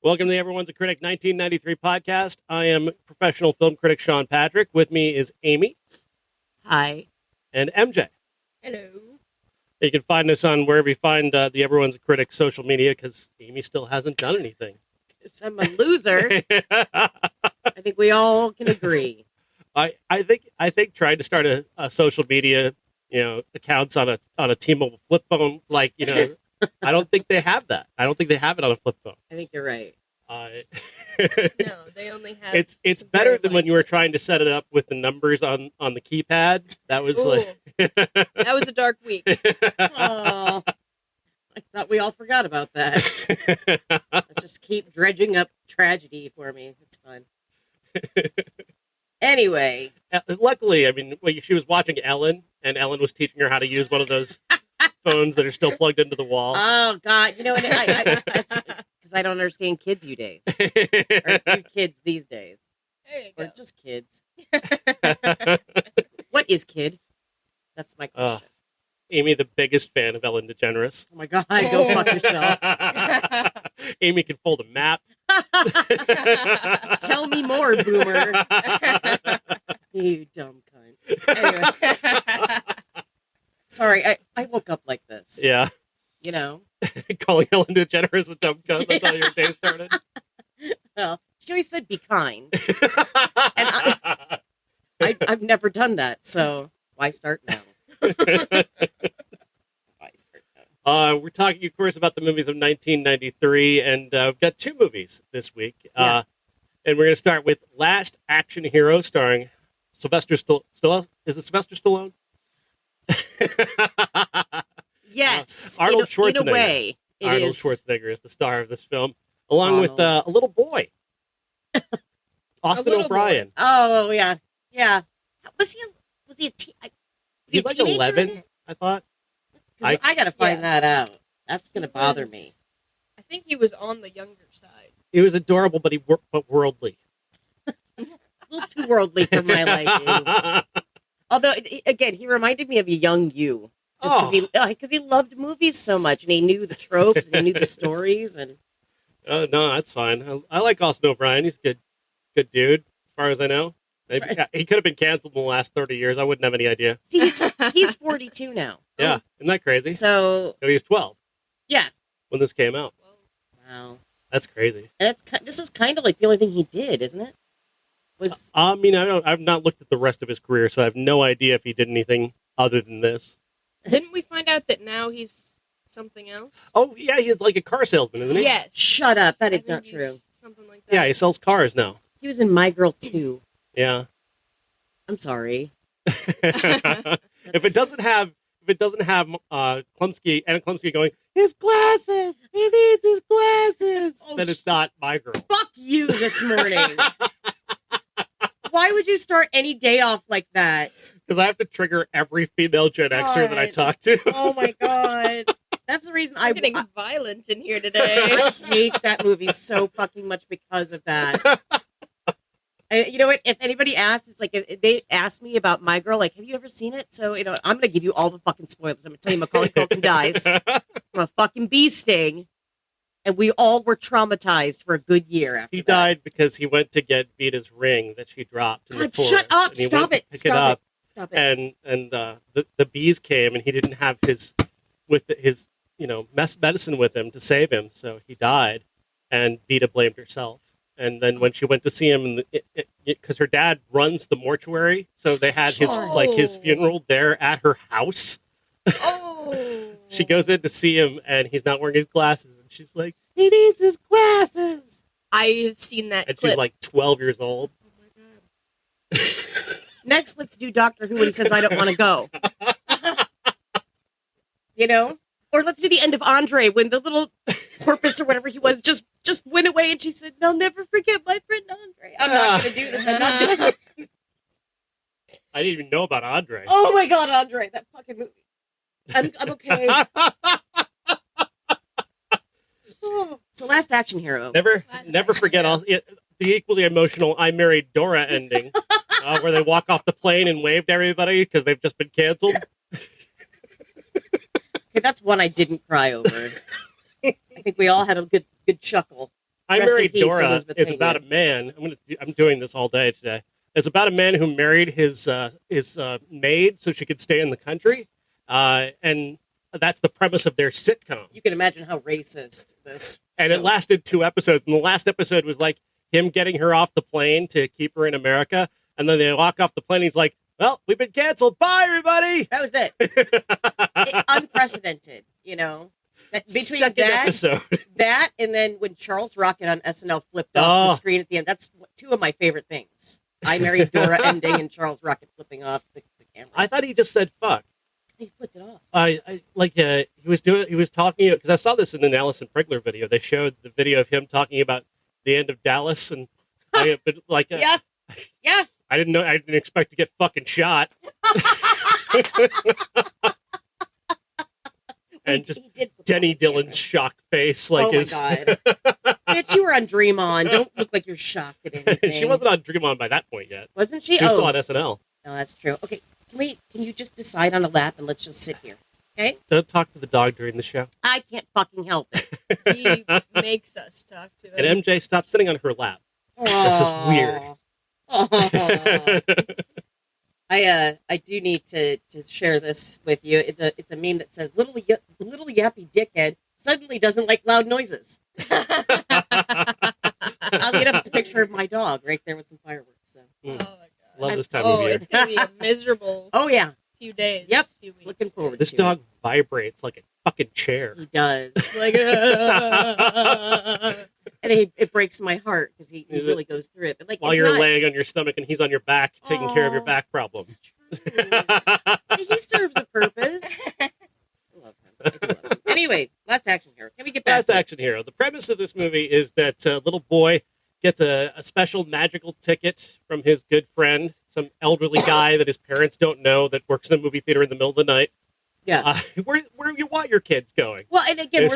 Welcome to the Everyone's a Critic 1993 podcast. I am professional film critic Sean Patrick. With me is Amy. Hi. And MJ. Hello. You can find us on wherever you find the Everyone's a Critic social media because Amy still hasn't done anything. Because I'm a loser. I think we all can agree. I think trying to start a social media accounts on a T-Mobile flip phone, I don't think they have that. I don't think they have it on a flip phone. I think you're right. No, they only have. It's better than when you were trying to set it up with the numbers on the keypad. That was that was a dark week. Oh, I thought we all forgot about that. Let's just keep dredging up tragedy for me. It's fun. Anyway, luckily, she was watching Ellen, and Ellen was teaching her how to use one of those phones that are still plugged into the wall. Oh God, because I don't understand kids you days, or you kids these days, or just kids. What is kid? That's my question. Amy, the biggest fan of Ellen DeGeneres. Oh my God, go fuck yourself. Amy can fold a map. Tell me more, boomer. You dumb cunt. Anyway. Sorry, I woke up like this. Yeah. You know? Calling Ellen DeGeneres a dumb cunt. That's how your day started. Well, she always said be kind. And I've never done that, so why start now? We're talking, of course, about the movies of 1993, and we've got two movies this week. Yeah. And we're going to start with Last Action Hero, starring Sylvester Stallone. Is it Sylvester Stallone? Yes. Arnold Schwarzenegger. In a way. Arnold Schwarzenegger is the star of this film, along with a little boy. Austin O'Brien. Boy. Oh, yeah. Yeah. Was he a He's like 11, I thought. I got to find that out. That's going to bother me. I think he was on the younger side. He was adorable, but worldly. A little too worldly for my liking. Although, again, he reminded me of a young you. Just because he loved movies so much, and he knew the tropes, and he knew the stories. And no, that's fine. I like Austin O'Brien. He's a good dude, as far as I know. He could have been canceled in the last 30 years. I wouldn't have any idea. See, he's 42 now. Yeah, isn't that crazy? So he was 12. Yeah, when this came out. Wow, that's crazy. And this is kind of like the only thing he did, isn't it? I've not looked at the rest of his career, so I have no idea if he did anything other than this. Didn't we find out that now he's something else? Oh yeah, he's like a car salesman, isn't he? Yes. Shut up. That is not true. Something like that. Yeah, he sells cars now. He was in My Girl 2. Yeah. I'm sorry. If it doesn't have Klumsky going, his glasses, he needs his glasses, then it's not My Girl. Fuck you this morning. Why would you start any day off like that? Because I have to trigger every female Gen Xer that I talk to. Oh my God. That's the reason I'm getting violent in here today. I hate that movie so fucking much because of that. You know what? If anybody asks, it's like if they ask me about My Girl, like, have you ever seen it? So, I'm going to give you all the fucking spoilers. I'm going to tell you Macaulay Culkin dies from a fucking bee sting, and we all were traumatized for a good year after He that. died because he went to get Vita's ring that she dropped in the forest. Shut up! And he Stop went to it! pick Stop it up, Stop it! And the bees came, and he didn't have his medicine with him to save him, so he died, and Vita blamed herself. And then when she went to see him, because her dad runs the mortuary, so they had his funeral there at her house. Oh. She goes in to see him, and he's not wearing his glasses, and she's like, "He needs his glasses." I've seen that. And clip. she's like 12 years old. Oh my God. Next, let's do Doctor Who when he says, "I don't want to go." Or let's do the end of Andre when the little porpoise or whatever he was just went away, and she said, "I'll never forget my friend Andre." I'm not going to do this. I'm not doing this. I didn't even know about Andre. Oh my God, Andre, that fucking movie. I'm okay. So, Last Action Hero. Never forget the equally emotional "I Married Dora" ending, where they walk off the plane and wave to everybody because they've just been canceled. Okay, that's one I didn't cry over. I think we all had a good chuckle. I Rest in Married peace, Dora Elizabeth is Pena. about a man. I'm doing this all day today. It's about a man who married his maid so she could stay in the country, and that's the premise of their sitcom. You can imagine how racist this. And it lasted 2 episodes, and the last episode was like him getting her off the plane to keep her in America, and then they walk off the plane. And he's like, "Well, we've been canceled. Bye, everybody." That was it. Unprecedented, between Second episode. that, and then when Charles Rocket on SNL flipped off the screen at the end. That's two of my favorite things. I Married Dora ending and Charles Rocket flipping off the camera. I thought he just said "fuck." He flipped it off. He was talking, because I saw this in an Alison Pregler video. They showed the video of him talking about the end of Dallas, and I didn't expect to get fucking shot. And just Denny Dillon's shocked face, like, oh my god, bitch, you were on Dream On. Don't look like you're shocked at anything. She wasn't on Dream On by that point yet. Wasn't she? She was still on SNL. No, that's true. Okay, can you just decide on a lap and let's just sit here? Okay. Don't talk to the dog during the show. I can't fucking help it. He makes us talk to him. And MJ, stop sitting on her lap. This is weird. I do need to share this with you. It's a meme that says little yappy dickhead suddenly doesn't like loud noises. I'll get up a picture of my dog right there with some fireworks. So. Oh my god! Love this time of year. It's gonna be a miserable. Oh yeah. Few days. Yep. Few weeks. Looking forward. This dog vibrates like a fucking chair. He does. Like, and it breaks my heart because he really goes through it. But like while you're laying on your stomach and he's on your back, taking care of your back problems. It's true. See, he serves a purpose. I love him. I do love him. Anyway, last action hero. Can we get back Last to it? action hero. The premise of this movie is that a little boy gets a special magical ticket from his good friend, some elderly guy that his parents don't know, that works in a movie theater in the middle of the night. Yeah. Where you want your kids going? Well, and again,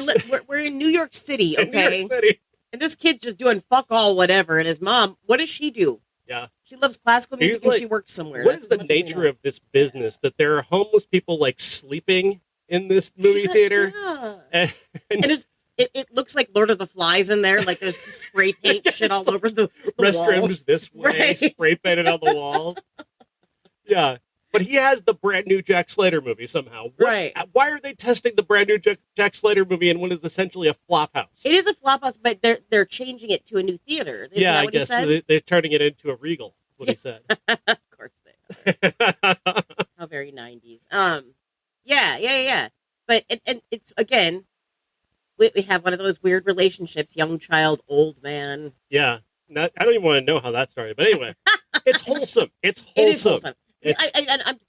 we're in New York City, okay? In New York City. And this kid's just doing fuck all whatever. And his mom, what does she do? Yeah. She loves classical music He's like, and she works somewhere. What is the nature of this business that there are homeless people like sleeping in this movie theater? Yeah. And it looks like Lord of the Flies in there. Like there's spray paint shit all over the restrooms walls. this way, Right. spray painted on the walls. Yeah. But he has the brand new Jack Slater movie somehow. Right. Why are they testing the brand new Jack Slater movie in what is essentially a flop house? It is a flop house, but they're changing it to a new theater. Isn't that I what he guess said? they're turning it into a Regal. What he said. Of course they are. How very 90s. Yeah. But it's again, we have one of those weird relationships: young child, old man. Yeah. I don't even want to know how that started. But anyway, it's wholesome. It's wholesome. It is wholesome.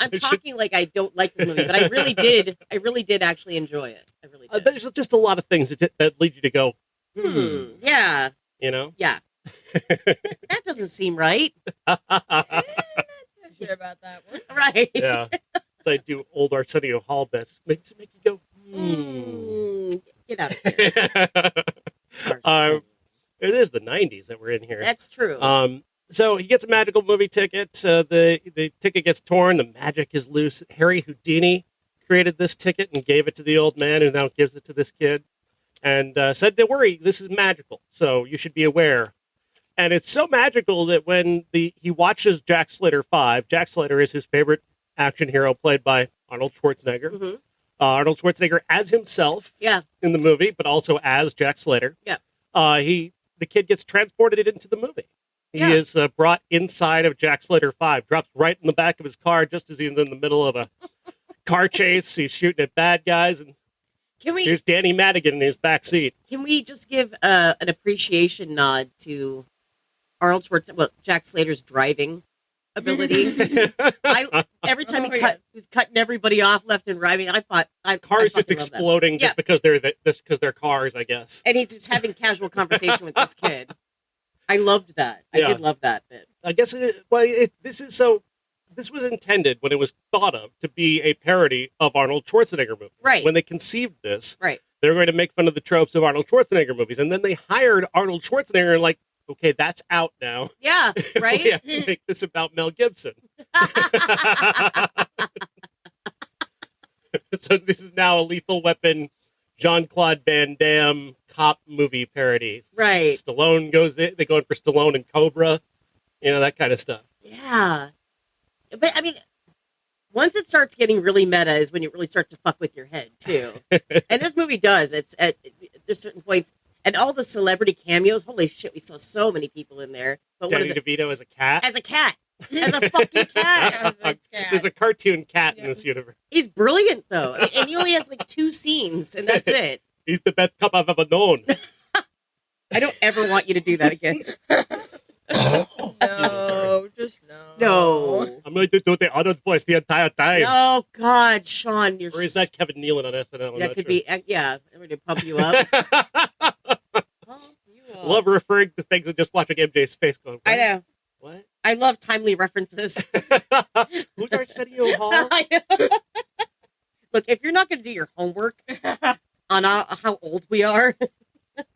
I'm talking like I don't like this movie, but I really did. I really did actually enjoy it. I really did. There's just a lot of things that lead you to go, Yeah. You know? Yeah. That doesn't seem right. I'm not so sure about that one. Right. Yeah. So I do old Arsenio Hall bits. Makes it make you go, Get out of here. It is the 90s that we're in here. That's true. So he gets a magical movie ticket. The ticket gets torn. The magic is loose. Harry Houdini created this ticket and gave it to the old man, who now gives it to this kid, and said, "Don't worry, this is magical, so you should be aware." And it's so magical that when he watches Jack Slater 5, Jack Slater is his favorite action hero, played by Arnold Schwarzenegger. Mm-hmm. Arnold Schwarzenegger as himself in the movie, but also as Jack Slater. Yeah. The kid gets transported into the movie. He is brought inside of Jack Slater 5, drops right in the back of his car just as he's in the middle of a car chase. He's shooting at bad guys, and here's Danny Madigan in his back seat. Can we just give an appreciation nod to Arnold Schwarzenegger? Well, Jack Slater's driving ability. Every time he was cutting everybody off left and right. Cars just exploding just because they're cars, I guess. And he's just having casual conversation with this kid. I loved that. I did love that bit. I guess this was intended when it was thought of to be a parody of Arnold Schwarzenegger movies. Right. When they conceived this, right, they were going to make fun of the tropes of Arnold Schwarzenegger movies, and then they hired Arnold Schwarzenegger and okay, that's out now. Yeah, right. We have to make this about Mel Gibson. So this is now a Lethal Weapon, Jean-Claude Van Damme cop movie parodies. Right. Stallone goes in. They go in for Stallone and Cobra. That kind of stuff. Yeah. But, I mean, once it starts getting really meta is when it really starts to fuck with your head, too. And this movie does. There's certain points. And all the celebrity cameos, holy shit, we saw so many people in there. But Danny DeVito as a cat. As a cat. As a fucking cat. As a cat. There's a cartoon cat in this universe. He's brilliant, though. And he only has like 2 scenes, and that's it. He's the best cop I've ever known. I don't ever want you to do that again. No, just no. No. I'm going to do the other voice the entire time. Oh, God, Sean. Or is that Kevin Nealon on SNL? That could be, yeah. I'm going to pump you up. Love referring to things and just watching MJ's face going, what? I know. What? I love timely references. Who's Arsenio Hall? I know. Look, if you're not going to do your homework on how old we are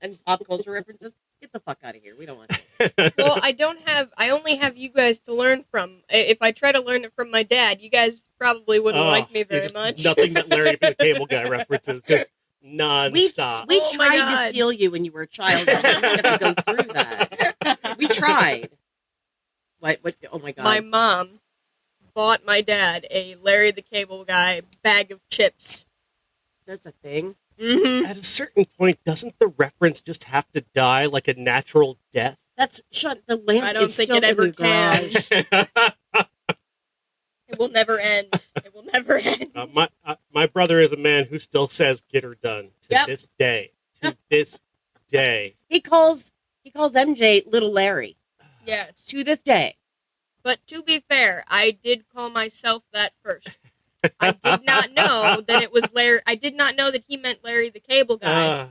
and pop culture references, get the fuck out of here. We don't want to. Well, I only have you guys to learn from. If I try to learn it from my dad, you guys probably wouldn't like me very much. Nothing that Larry the Cable Guy references, just non-stop. We Oh my tried God. to steal you when you were a child, so you didn't have to go through that. We tried. What? Oh my God. My mom bought my dad a Larry the Cable Guy bag of chips. That's a thing. Mm-hmm. At a certain point, doesn't the reference just have to die like a natural death? That's shut. The lamp I don't is think still it ever in the garage. It will never end. It will never end. My brother is a man who still says "get her done" to Yep. this day. To this day. He calls MJ Little Larry Yes. to this day. But to be fair, I did call myself that first. I did not know that it was Larry. I did not know that he meant Larry the Cable Guy.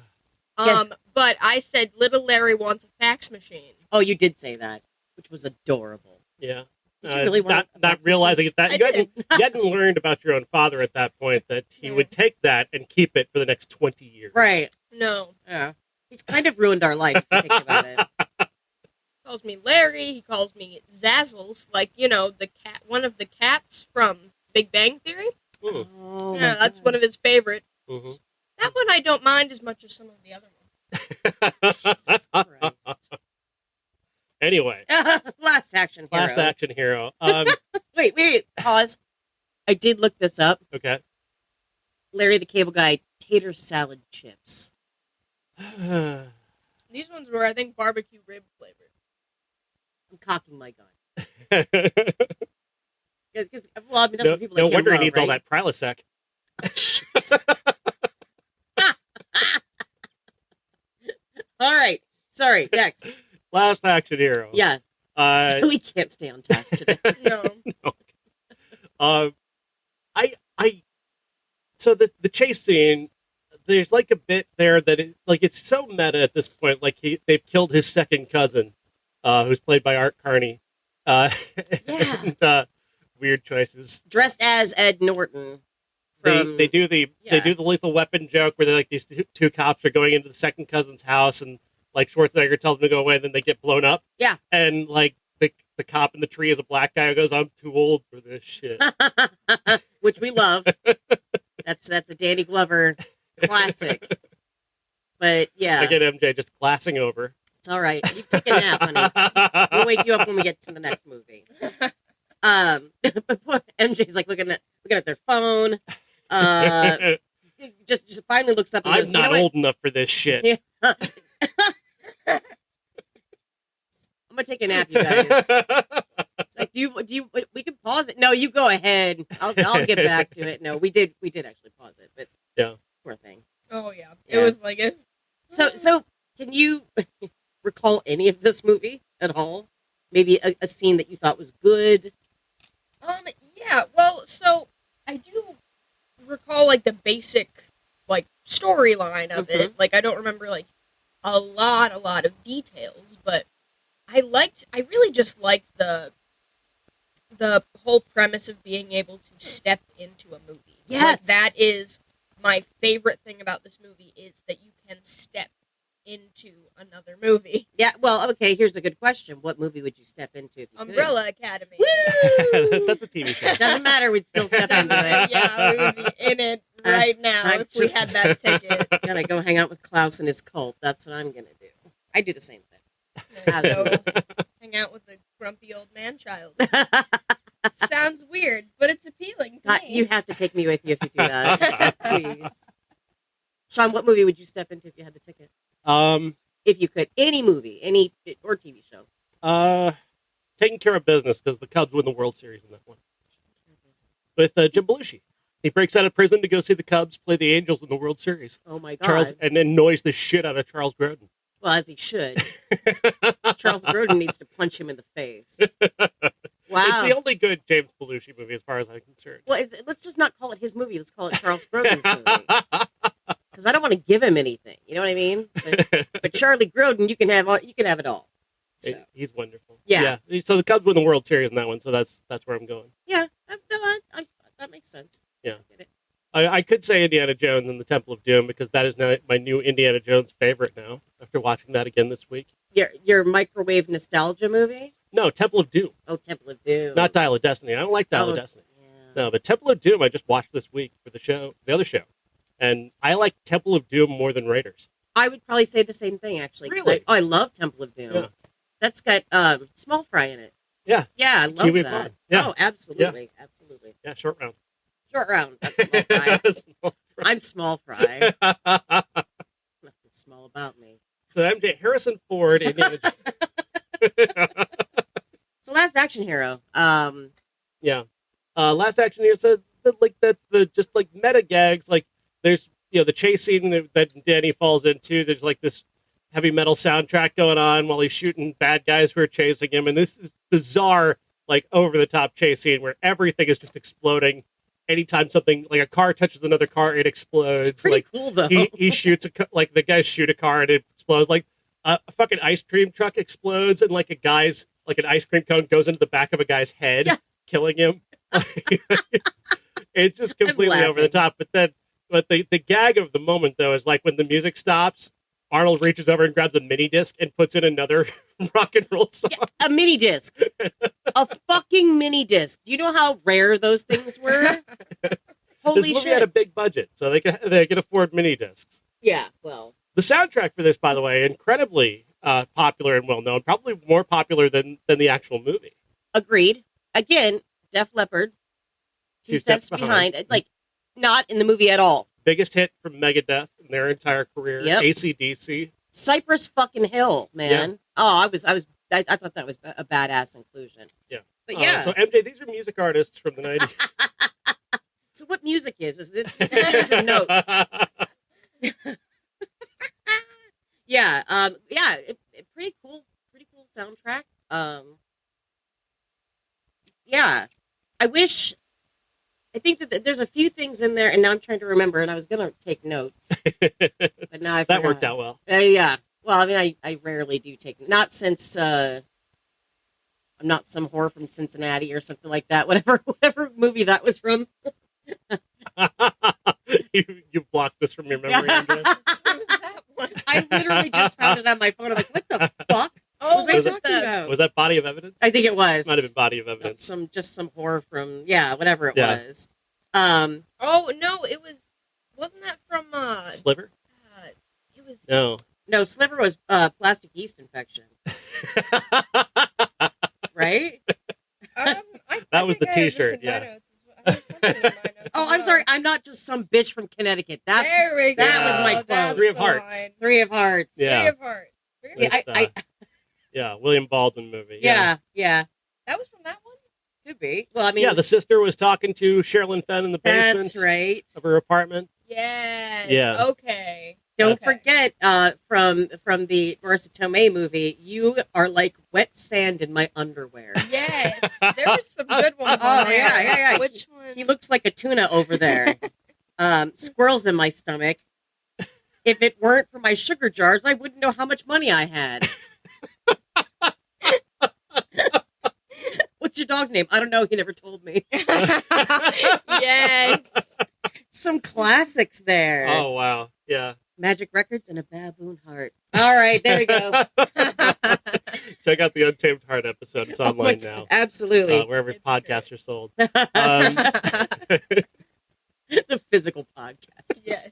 But I said Little Larry wants a fax machine. Oh, you did say that, which was adorable. Yeah. Did you really want not realizing that I you hadn't learned about your own father at that point, that he would take that and keep it for the next 20 years. Right. No. Yeah. He's kind of ruined our life, if you think about it. He calls me Larry. He calls me Zazzles, like, the cat, one of the cats from Big Bang Theory. Mm. Oh, Yeah, that's one of his favorites. Mm-hmm. That one I don't mind as much as some of the other ones. Jesus Christ. Anyway. Last action hero. Last action hero. Wait, pause. I did look this up. Okay. Larry the Cable Guy, tater salad chips. These ones were, I think, barbecue rib flavored. I'm cocking my gun. Because, well, I mean, that's what people like no him wonder love, he needs right? all that Prilosec. All right. Sorry, next. Last action hero. Yeah. We can't stay on task today. No. So the chase scene, there's like a bit there that it's so meta at this point. Like they've killed his second cousin, who's played by Art Carney. Yeah. And, weird choices. Dressed as Ed Norton. They do the Lethal Weapon joke where these two cops are going into the second cousin's house, and like Schwarzenegger tells them to go away, and then they get blown up. Yeah. And like the cop in the tree is a black guy who goes, "I'm too old for this shit." Which we love. That's a Danny Glover classic. But yeah, I get MJ just glassing over. it's all right. You take a nap, honey. We'll wake you up when we get to the next movie. But MJ's like looking at their phone. Just finally looks up and I'm goes, "You know not what? old enough for this shit. Yeah. I'm gonna take a nap, you guys." It's like, do you? We can pause it. No, you go ahead. I'll get back to it. No, we did actually pause it, but Yeah. poor thing. Oh, yeah. Yeah. It was like it. So can you recall any of this movie at all? Maybe a scene that you thought was good. Yeah, well, so I do recall, like, the basic, like, storyline of it. Like, I don't remember, like, a lot of details, but I really just liked the whole premise of being able to step into a movie. Yes. Like, that is my favorite thing about this movie, is that you can step into another movie. Yeah, well, okay, here's a good question. What movie would you step into if you Umbrella Academy. Woo! That's a TV show. Could? Doesn't matter, we'd still step into it. Yeah, we would be in it right now I'm if we had just- that ticket. Gotta go hang out with Klaus and his cult. That's what I'm gonna do. I do the same thing. Go hang out with a grumpy old man child. Sounds weird, but it's appealing to God, me. you have to take me with you if you do that. Please. Sean, what movie would you step into if you had the ticket? If you could. Any movie, any or TV show. Taking care of business because the Cubs win the World Series in that one. With Jim Belushi. He breaks out of prison to go see the Cubs play the Angels in the World Series. Oh my God. And annoys the shit out of Charles Grodin. Well, as he should. Charles Grodin needs to punch him in the face. Wow. It's the only good James Belushi movie as far as I'm concerned. Well, let's just not call it his movie. Let's call it Charles Grodin's movie. Because I don't want to give him anything. You know what I mean? But Charlie Grodin, you can have it all. So. He's wonderful. Yeah. So the Cubs win the World Series in that one, so that's where I'm going. Yeah. That makes sense. Yeah. I get it. I could say Indiana Jones and the Temple of Doom because that is now my new Indiana Jones favorite now after watching that again this week. Your microwave nostalgia movie? No, Temple of Doom. Oh, Temple of Doom. Not Dial of Destiny. I don't like Dial of Destiny. Yeah. No, but Temple of Doom I just watched this week for the other show. And I like Temple of Doom more than Raiders. I would probably say the same thing, actually. Really? I love Temple of Doom. Yeah. That's got small fry in it. Yeah. Yeah, I love Kiwi that. prawn. Yeah. Oh, absolutely. Yeah. Absolutely. Yeah, short round. Short round. That's small fry. Small fry. I'm small fry. Nothing small about me. So MJ, Harrison Ford, Indiana Jones. So Last Action Hero. Yeah. Last Action Hero said that that's the just like meta gags. Like there's the chase scene that Danny falls into. There's like this heavy metal soundtrack going on while he's shooting bad guys who are chasing him, and this is bizarre, like over the top chase scene where everything is just exploding. Anytime something like a car touches another car, it explodes. It's pretty like cool though. he shoots like the guys shoot a car and it explodes. Like a fucking ice cream truck explodes and like an ice cream cone goes into the back of a guy's head, killing him. It's just completely over the top. But the gag of the moment though is like when the music stops, Arnold reaches over and grabs a mini disc and puts in another rock and roll song. Yeah, a mini disc. A fucking mini disc. Do you know how rare those things were? Holy This movie shit. had a big budget, so they could afford mini discs. Yeah, well. The soundtrack for this, by the way, incredibly popular and well known. Probably more popular than the actual movie. Agreed. Again, Def Leppard. Two steps behind. Like, not in the movie at all. Biggest hit from Megadeth in their entire career. Yep. AC/DC. Cypress fucking Hill, man. Yeah. Oh, I thought that was a badass inclusion. Yeah. But yeah. So MJ, these are music artists from the 90s. So what music is? It's just a series of notes. Yeah. Pretty cool soundtrack. Yeah. I think that there's a few things in there, and now I'm trying to remember, and I was going to take notes. But now I forgot. That worked out well. Yeah. Well, I mean, I rarely do take, not since I'm not some whore from Cincinnati or something like that. Whatever movie that was from. you blocked this from your memory. MJ. What was that one? I literally just found it on my phone. I'm like, what the fuck? Oh, What was I was it talking about? Was that Body of Evidence? I think it was. Might have been Body of Evidence. Some whore from whatever it Yeah. was. Oh no, it wasn't that from Sliver? it was No. Sliver was plastic yeast infection, right? That was the T-shirt, yeah. Oh, I'm sorry. I'm not just some bitch from Connecticut. There we go. that was my quote. That's Three of the Hearts. line. Three of Hearts. Yeah. Three of Hearts. Very See, good. I William Baldwin movie. yeah. That was from that one? Could be. Well, I mean, Yeah, the sister was talking to Sherilyn Fenn in the basement that's right. of her apartment. Yes. Yeah. Okay. Don't Okay. forget, from the Marissa Tomei movie, you are like wet sand in my underwear. Yes. There were some good ones Oh, on there. yeah. Which one? He looks like a tuna over there. Squirrels in my stomach. If it weren't for my sugar jars, I wouldn't know how much money I had. What's your dog's name? I don't know. He never told me. Yes. Some classics there. Oh wow, yeah. Magic Records and a Baboon Heart. All right, there we go. Check out the Untamed Heart episode. It's online now. Absolutely. Wherever It's podcasts great. are sold. The physical podcast. Yes.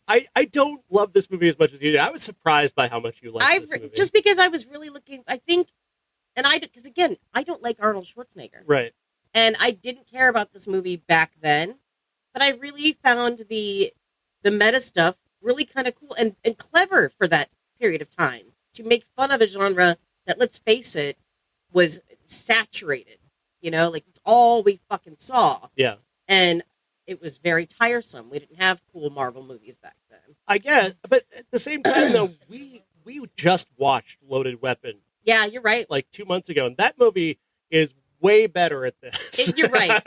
I don't love this movie as much as you do. I was surprised by how much you liked this movie. Just because I was really looking, I think, and because again, I don't like Arnold Schwarzenegger. Right. And I didn't care about this movie back then, but I really found the meta stuff really kind of cool and clever for that period of time to make fun of a genre that, let's face it, was saturated. You know, like it's all we fucking saw. Yeah. And it was very tiresome. We didn't have cool Marvel movies back then. I guess, but at the same time, though, we just watched Loaded Weapon Yeah, you're right. like 2 months ago, and that movie is way better at this. You're right.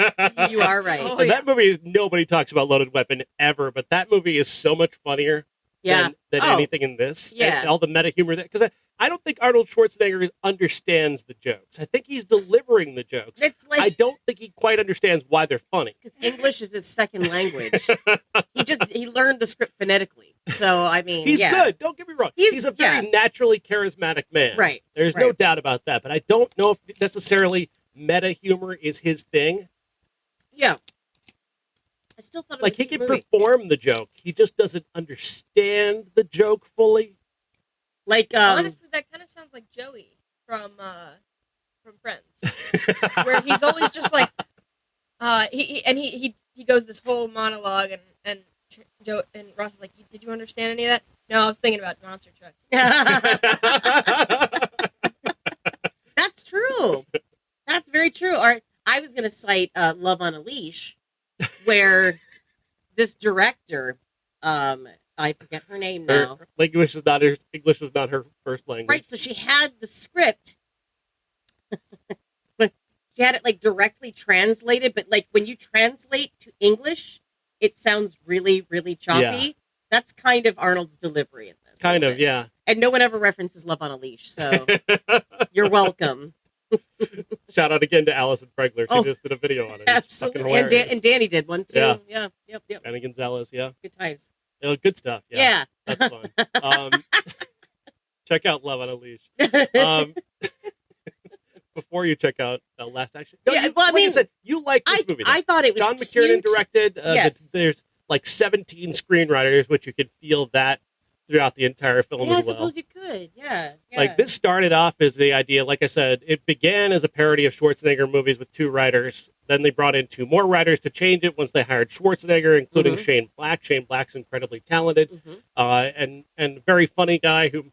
You are right. Oh, And that movie is, nobody talks about Loaded Weapon ever, but that movie is so much funnier Yeah. than Oh. anything in this. Yeah. And all the meta humor that, because I don't think Arnold Schwarzenegger understands the jokes. I think he's delivering the jokes. It's I like don't think he quite understands why they're funny. because English is his second language. he learned the script phonetically. So I mean, He's yeah. good. Don't get me wrong. He's a very naturally charismatic man. Right. There's no right. doubt about that. But I don't know if necessarily meta humor is his thing. Yeah. I still thought it was Like, he a good can movie. perform the joke. He just doesn't understand the joke fully. Like Honestly, that kind of sounds like Joey from Friends, where he's always just like, he goes this whole monologue and Joe and Ross is like, did you understand any of that? No, I was thinking about monster trucks. That's true. That's very true. Or I was going to cite Love on a Leash, where this director, I forget her name now. Her English was not her first language. Right, so she had the script. She had it like directly translated, but like when you translate to English, it sounds really, really choppy. Yeah. That's kind of Arnold's delivery in this. Kind of, isn't it? yeah. And no one ever references Love on a Leash, so you're welcome. Shout out again to Alison Pregler. She Oh, just did a video on it. It's fucking Absolutely. And, hilarious. and Danny did one too. Yeah. Yeah. Yep. Danny Gonzalez, yeah. Good times. Oh, good stuff. Yeah. That's fun. Check out Love on a Leash. Before you check out Last Action. No, Yeah, you, well, I like mean, I said, you like this movie. I thought it was John cute. McTiernan directed. Yes. There's like 17 screenwriters, which you could feel that throughout the entire film Yeah, I as well. suppose you could. Yeah. Like, this started off as the idea, like I said, it began as a parody of Schwarzenegger movies with 2 writers. Then they brought in 2 more writers to change it once they hired Schwarzenegger, including Shane Black. Shane Black's incredibly talented and very funny guy who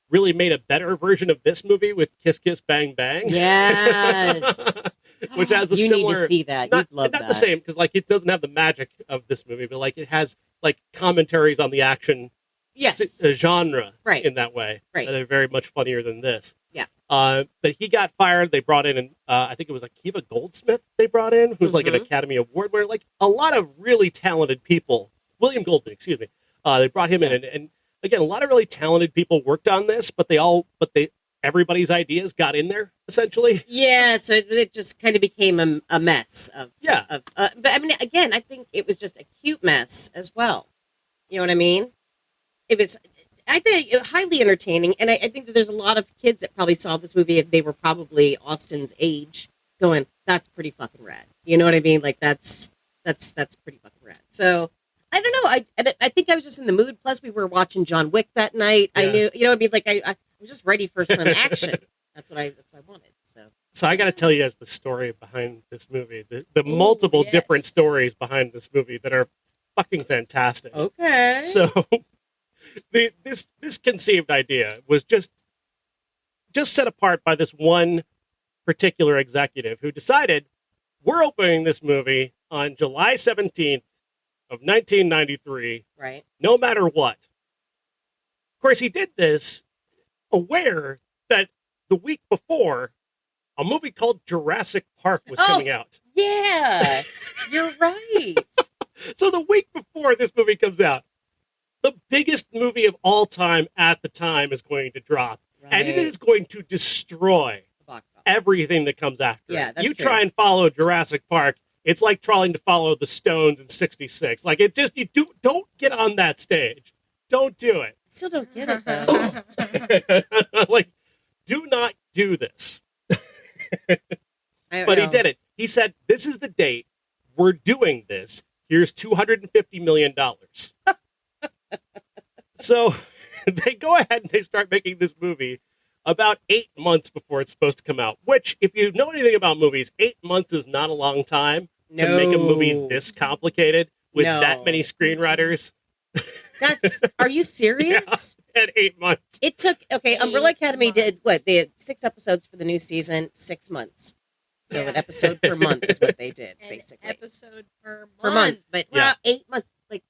really made a better version of this movie with Kiss Kiss Bang Bang. Yes. Which has a You similar... need to see that. Not, You'd love not that. the same, because like it doesn't have the magic of this movie, but like it has like commentaries on the action Yes. genre Right. in that way. Right. That are very much funnier than this. Yeah. But he got fired. They brought in, I think it was Akiva Goldsmith they brought in, who's like an Academy Award winner. Like a lot of really talented people. William Goldman, excuse me. They brought him in, and again, a lot of really talented people worked on this, but everybody's ideas got in there essentially. Yeah, so it just kind of became a mess of Yeah. but I mean, again, I think it was just a cute mess as well. You know what I mean? It was, I think, highly entertaining, and I think that there's a lot of kids that probably saw this movie if they were probably Austin's age, going, "That's pretty fucking rad." You know what I mean? Like that's pretty fucking rad. So I don't know. I think I was just in the mood. Plus, we were watching John Wick that night. Yeah. I knew, you know what I mean? Like I was just ready for some action. That's what I wanted. So I got to tell you guys the story behind this movie, the multiple yes. different stories behind this movie that are fucking fantastic. Okay. So this conceived idea was just set apart by this one particular executive who decided we're opening this movie on July 17th of 1993, Right. no matter what. Of course, he did this aware that the week before, a movie called Jurassic Park was coming out. Yeah, you're right. So the week before this movie comes out, the biggest movie of all time at the time is going to drop. And it Right. is going to destroy The box office. everything that comes after Yeah, it. that's You true. try and follow Jurassic Park, it's like trying to follow the Stones in '66. Like, it just, don't get on that stage. Don't do it. Still don't get it though. Like, do not do this. I don't But he know. did it. He said, this is the date. We're doing this. Here's $250 million. So they go ahead and they start making this movie about 8 months before it's supposed to come out, which, if you know anything about movies, 8 months is not a long time to make a movie this complicated with that many screenwriters. Are you serious? At 8 months. It took, Umbrella Academy did what? They had 6 episodes for the new season, 6 months. So an episode per month is what they did, basically. Episode per month. Per month. But Yeah. 8 months. Like,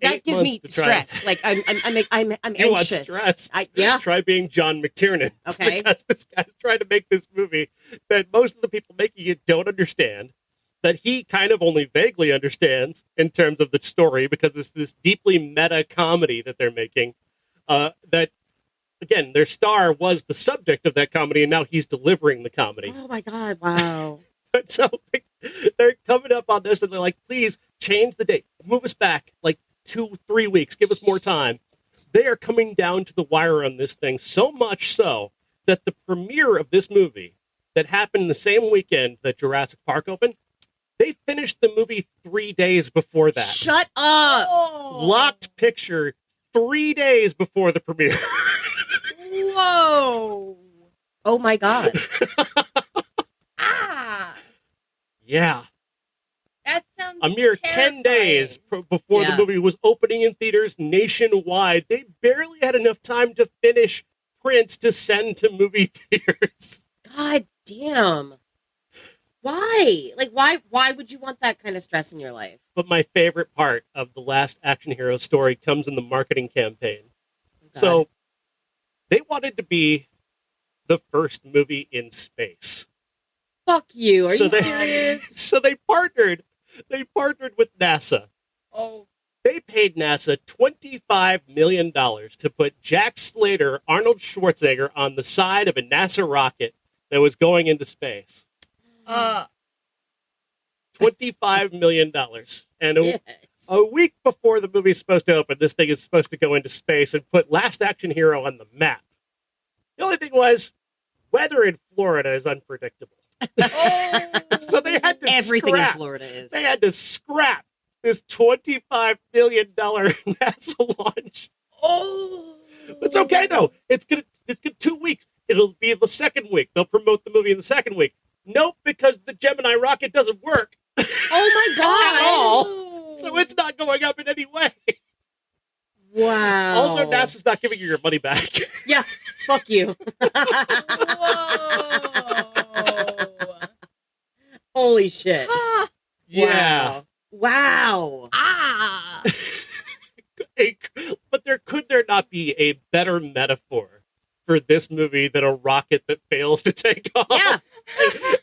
that 8 gives me months to try. stress. Like, I'm You anxious. want stress? Yeah. Try being John McTiernan. Okay. Because this guy's trying to make this movie that most of the people making it don't understand, that he kind of only vaguely understands in terms of the story, because it's this deeply meta comedy that they're making. That, again, their star was the subject of that comedy, and now he's delivering the comedy. Oh my God! Wow. So they're coming up on this, and they're like, please change the date. Move us back like 2-3 weeks. Give us more time. They are coming down to the wire on this thing, so much so that the premiere of this movie that happened the same weekend that Jurassic Park opened, they finished the movie 3 days before that. Shut up! Locked picture 3 days before the premiere. Whoa. Oh my God! Ah. Yeah. That sounds A mere 10 days before the movie was opening in theaters nationwide. They barely had enough time to finish prints to send to movie theaters. God damn! Why? Like, why would you want that kind of stress in your life? But my favorite part of the last action hero story comes in the marketing campaign. God. So they wanted to be the first movie in space. Fuck you! Are So you they- serious? So they partnered with NASA. Oh. They paid NASA $25 million to put Jack Slater, Arnold Schwarzenegger, on the side of a NASA rocket that was going into space. $25 million. And Yes. a week before the movie's supposed to open, this thing is supposed to go into space and put Last Action Hero on the map. The only thing was, weather in Florida is unpredictable. So they had to Everything scrap. in Florida is. They had to scrap this $25 million NASA launch. Oh. It's okay though. It's gonna 2 weeks. It'll be the second week. They'll promote the movie in the second week. Nope, because the Gemini rocket doesn't work Oh my God! at all. So it's not going up in any way. Wow. Also, NASA's not giving you your money back. Yeah. Fuck you. Whoa. Holy shit. Ah. Yeah. Wow. Ah. But could there not be a better metaphor for this movie than a rocket that fails to take off? Yeah.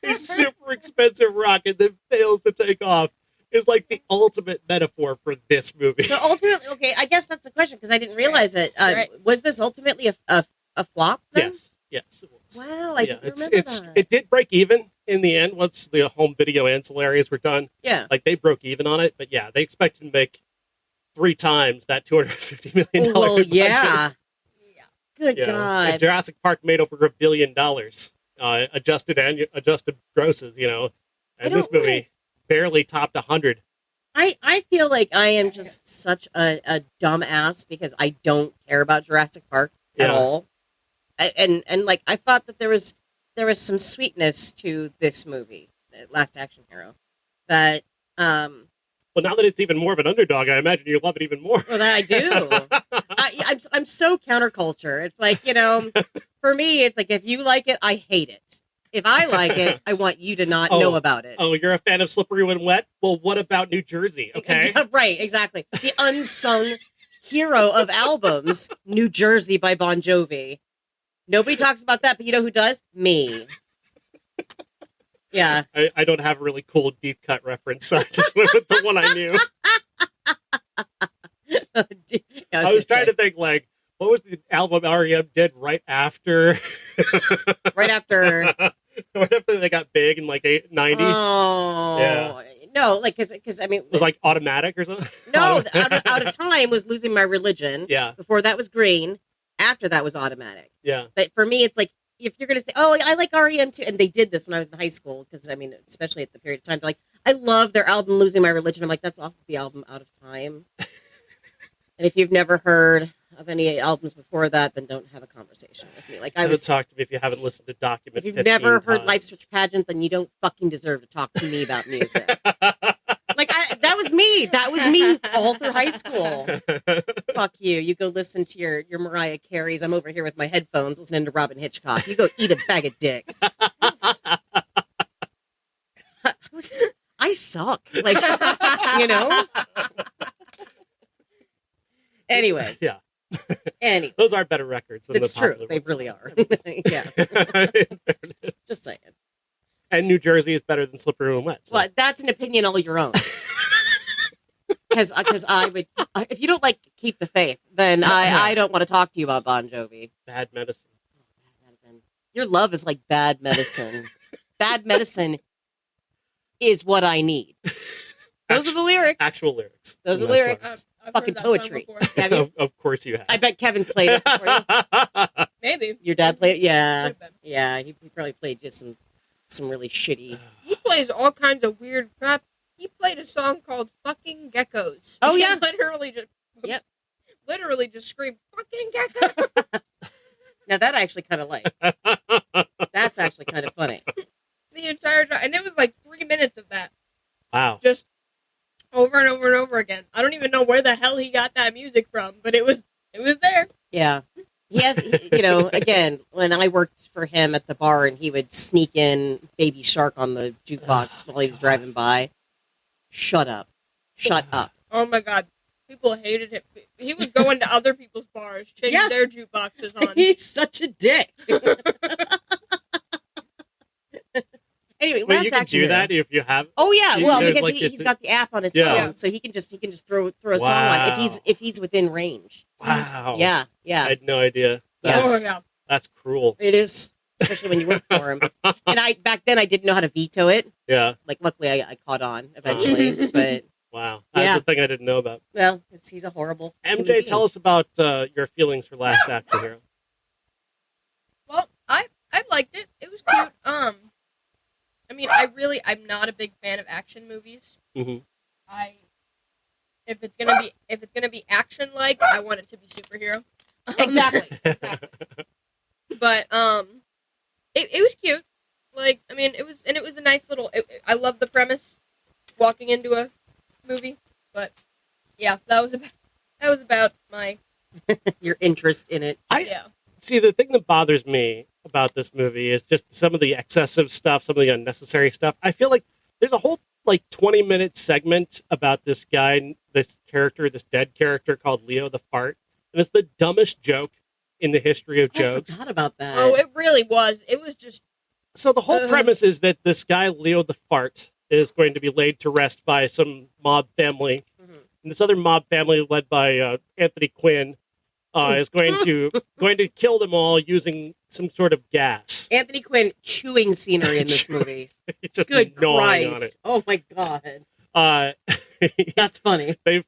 A super expensive rocket that fails to take off is like the ultimate metaphor for this movie. So ultimately, okay, I guess that's the question because I didn't realize it. Right. Was this ultimately a flop then? Yes, it was. Wow, I didn't remember that. It did break even in the end once the home video ancillaries were done. Yeah. Like they broke even on it, but yeah, they expected to make 3 times that $250 million. Well, budget. yeah. Yeah. Good You know, and God. Jurassic Park made over $1 billion adjusted grosses. You know, and this don't movie barely topped 100. I feel like I am just such a dumb ass because I don't care about Jurassic Park at Yeah. all. And like I thought that there was some sweetness to this movie, Last Action Hero, that Well, now that it's even more of an underdog, I imagine you love it even more. well, that I do. I'm so counterculture. It's like, you know, for me, it's like if you like it, I hate it. If I like it, I want you to not know about it. Oh, you're a fan of Slippery When Wet? Well, what about New Jersey? Okay. Yeah, right, exactly. The unsung hero of albums, New Jersey by Bon Jovi. Nobody talks about that, but you know who does? Me. Yeah. I don't have a really cool deep cut reference, so I just went with the one I knew. I was trying to think, like, what was the album R.E.M. did right after? Right after. Right after they got big in like 90? Oh. Yeah. No, like, because I mean, It was like Automatic or something? no, out of time was Losing My Religion. Yeah. Before that was Green. After that was Automatic. Yeah. But for me, it's like, if you're going to say, oh, I like REM too, and they did this when I was in high school, because, I mean, especially at the period of time, they're like, I love their album Losing My Religion. I'm like, that's off the album Out of Time. And if you've never heard of any albums before that, then don't have a conversation with me. Like, Don't talk to me if you haven't listened to Document. If you've 15 never heard times. Life's Rich Pageant, then you don't fucking deserve to talk to me about music. Like, that was me. That was me all through high school. Fuck you. You go listen to your Mariah Careys. I'm over here with my headphones listening to Robin Hitchcock. You go eat a bag of dicks. I suck. Like, you know? Anyway. Yeah. Anyway. Those are better records than That's the true. popular They ones. really are. Yeah. Just saying. And New Jersey is better than Slippery When Wet. So. Well, that's an opinion all your own. Because I would, if you don't like Keep the Faith, then I don't want to talk to you about Bon Jovi. Bad Medicine. Your love is like bad medicine. Bad medicine is what I need. Those are the lyrics. Actual lyrics. Those are And that's lyrics. I've Fucking heard that song poetry. before. Have you? Of course you have. I bet Kevin's played it before you. Maybe. Your dad played it? Yeah. Could've been. Yeah, he probably played just some really shitty. He plays all kinds of weird crap. He played a song called "Fucking Geckos." Oh, He yeah. literally just screamed "Fucking Geckos." Now that I actually kind of like. That's actually kind of funny. The entire time, and it was like 3 minutes of that, Wow. just over and over and over again. I don't even know where the hell he got that music from, but it was there. Yeah. He has, you know, again, when I worked for him at the bar and he would sneak in Baby Shark on the jukebox while he was driving by. Shut up. Shut up. Oh my god, people hated him. He would go into other people's bars, change Yeah. their jukeboxes on. He's such a dick. Anyway, Wait, last you can action do hero. that if you have. Oh yeah, well There's because like he's got the app on his Yeah. phone, so he can just throw a song on if he's within range. Wow. Yeah, yeah, I had no idea. Yeah. Oh That's, yeah. that's cruel. it is, especially when you work for him. And back then I didn't know how to veto it. Yeah. Like luckily I caught on eventually, but Wow. That's Yeah. the thing I didn't know about. well, he's a horrible. human MJ, being. tell us about your feelings for Last Action Hero. Well, I liked it. It was cute. I mean, I'm not a big fan of action movies. Mm-hmm. If it's gonna be action like, I want it to be superhero. Exactly. But it was cute. Like, I mean, it was a nice little. I love the premise, walking into a movie. But yeah, that was about my Your interest in it. yeah. See, the thing that bothers me about this movie is just some of the excessive stuff, some of the unnecessary stuff. I feel like there's a whole 20-minute segment about this guy, this dead character called Leo the Fart, and it's the dumbest joke in the history of I jokes. forgot about that. Oh, it really was. It was just So the whole premise is that this guy Leo the Fart is going to be laid to rest by some mob family, Mhm. and this other mob family led by Anthony Quinn is going to kill them all using some sort of gas. Anthony Quinn chewing scenery in this movie. It's just Good gnawing on Christ! it. Oh my God, Uh, that's funny. they've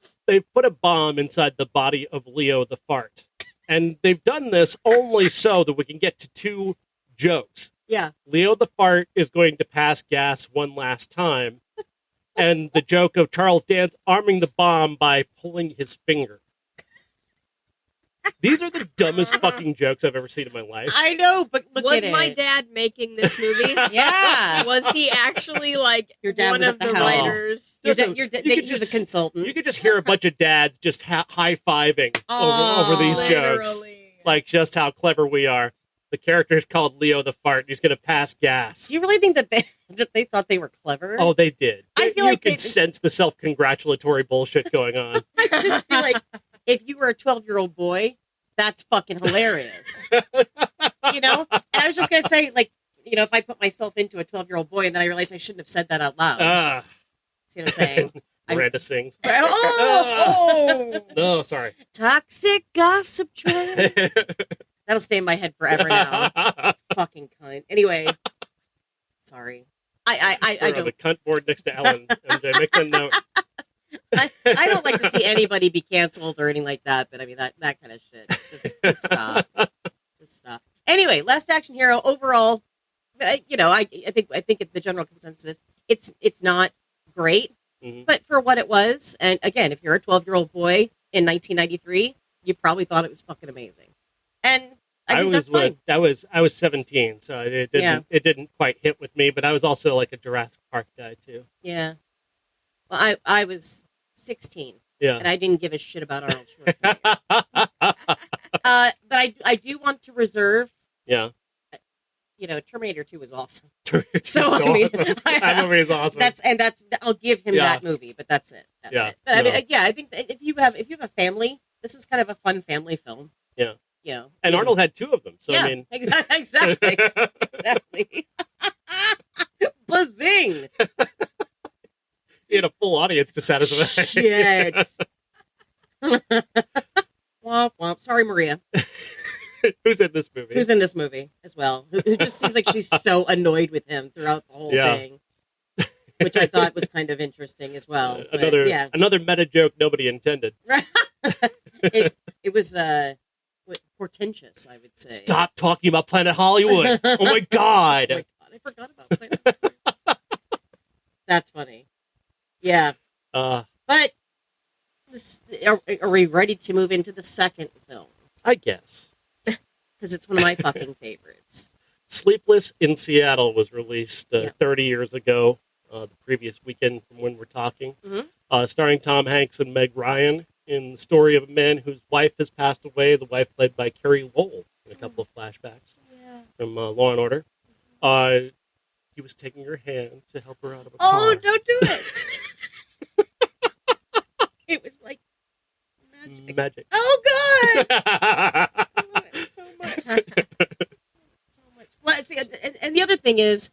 put a bomb inside the body of Leo the Fart, and they've done this only so that we can get to two jokes. Yeah. Leo the Fart is going to pass gas one last time, and the joke of Charles Dance arming the bomb by pulling his finger. These are the dumbest fucking jokes I've ever seen in my life. I know, but look was at my it. dad making this movie? Yeah. Was he actually like Your dad one was of at the the helm. writers? Your Just dad, a- your dad, you could he was a just- consultant. You could just hear a bunch of dads just high-fiving over these jokes. Literally. Like just how clever we are. The character's called Leo the Fart. He's going to pass gas. Do you really think that they thought they were clever? Oh, they did. I feel you like could they- sense the self-congratulatory bullshit going on. I just feel like if you were a 12-year-old boy, that's fucking hilarious. You know? And I was just going to say, like, you know, if I put myself into a 12-year-old boy and then I realized I shouldn't have said that out loud. Ah, See what I'm saying? Miranda sings. Oh! No, sorry. Toxic gossip train. That'll stay in my head forever now. Fucking cunt. Anyway, sorry. I We're on don't. the cunt board next to Ellen. MJ, make a note. I don't like to see anybody be canceled or anything like that. But I mean that kind of shit. Just stop. Just stop. Anyway, Last Action Hero overall, I think the general consensus is it's not great, but for what it was, and again, if you're a 12-year-old boy in 1993, you probably thought it was fucking amazing. And I think that's fine. I was 17, so it didn't quite hit with me. But I was also like a Jurassic Park guy too. Yeah. Well, I was 16. Yeah. And I didn't give a shit about Arnold Schwarzenegger. But I do want to reserve. Yeah. Terminator 2 was awesome. Terminator's So I mean, awesome. That movie is awesome. I'll give him that movie, but that's it. That's it. But I mean, I think that if you have a family, this is kind of a fun family film. Yeah. And Arnold had 2 of them, so yeah, I mean, exactly. Bazing! He had a full audience to satisfy. Shit. Womp womp. Sorry, Maria. Who's in this movie? Who's in this movie as well? Who just seems like she's so annoyed with him throughout the whole thing, which I thought was kind of interesting as well. Another meta joke nobody intended. It was portentous, I would say. Stop talking about Planet Hollywood. Oh my god. Oh my god, I forgot about Planet Hollywood. That's funny. Yeah. But are we ready to move into the second film? I guess. Because it's one of my fucking favorites. Sleepless in Seattle was released 30 years ago, the previous weekend from when we're talking. Starring Tom Hanks and Meg Ryan, in the story of a man whose wife has passed away, the wife played by Carrie Lowell in a couple of flashbacks from Law & Order. He was taking her hand to help her out of a car. Oh, don't do it! It was like magic. Oh, God! I love it so much. So much. Well, see, and the other thing is,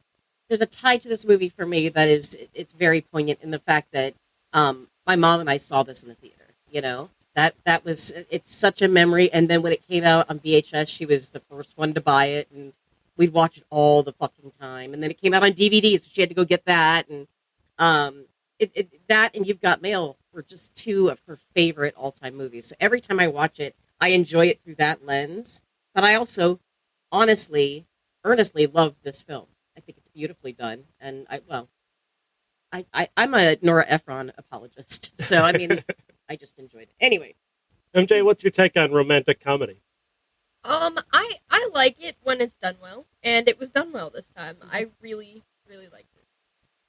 there's a tie to this movie for me that it's very poignant in the fact that my mom and I saw this in the theater. It's such a memory. And then when it came out on VHS, she was the first one to buy it, and we'd watch it all the fucking time. And then it came out on DVD, so she had to go get that. And that and You've Got Mail were just 2 of her favorite all-time movies. So every time I watch it, I enjoy it through that lens. But I also, honestly, earnestly love this film. I think it's beautifully done. And I'm a Nora Ephron apologist. So, I mean, I just enjoyed it. Anyway. MJ, what's your take on romantic comedy? I like it when it's done well. And it was done well this time. I really, really liked it.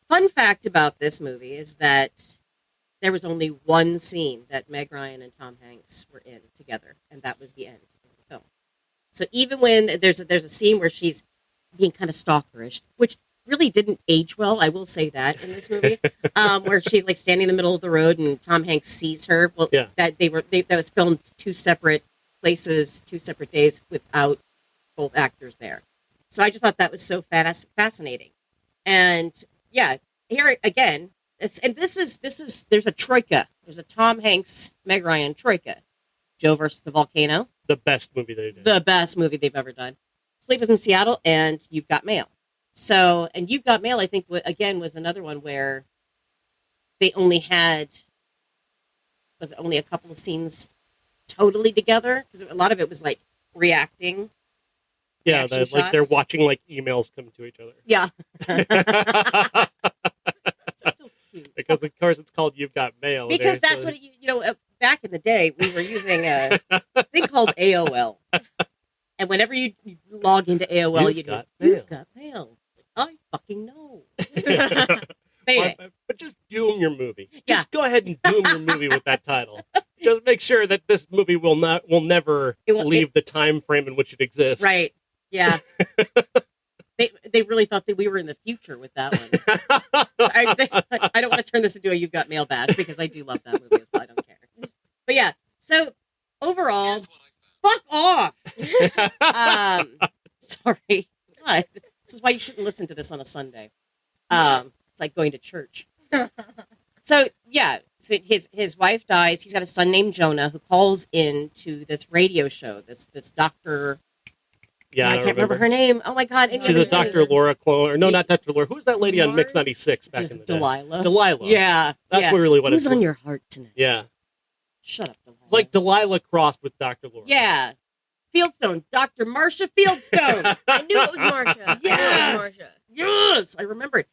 Fun fact about this movie is that there was only one scene that Meg Ryan and Tom Hanks were in together, and that was the end of the film. So even when there's a scene where she's being kind of stalkerish, which really didn't age well, I will say that in this movie, where she's like standing in the middle of the road and Tom Hanks sees her. Well, that was filmed 2 separate places, 2 separate days without both actors there. So I just thought that was so fascinating. And yeah, here again, there's a troika. There's a Tom Hanks, Meg Ryan troika. Joe versus the Volcano. The best movie they did. The best movie they've ever done. Sleepless in Seattle, and You've Got Mail. So, and You've Got Mail, I think, again, was another one where they only had, was it only a couple of scenes totally together? Because a lot of it was like reacting. Yeah, they're watching like emails come to each other. Yeah. Still cute. Because of course it's called You've Got Mail. Because that's what back in the day we were using a thing called AOL, and whenever you log into AOL, You've got mail. I fucking know. Anyway. But just doom your movie. Just go ahead and doom your movie with that title. Just make sure that this movie will never leave the time frame in which it exists. Right. Yeah. They really thought that we were in the future with that one. So I don't want to turn this into a You've Got Mail bash because I do love that movie as well. I don't care. But yeah, so overall, fuck off. Sorry. God, this is why you shouldn't listen to this on a Sunday. It's like going to church. So yeah, so his wife dies. He's got a son named Jonah who calls in to this radio show. This doctor. Yeah, I can't remember her name. Oh my god. She's a Dr. Laura clone. Or no, not Dr. Laura. Who was that lady on Mix 96 back in the day? Delilah. Delilah. Yeah. That's really what Who's it's on your heart tonight? Yeah. Shut up, Delilah. It's like Delilah crossed with Dr. Laura. Yeah. Fieldstone. Dr. Marcia Fieldstone. I knew it was Marcia. Yes. I remembered.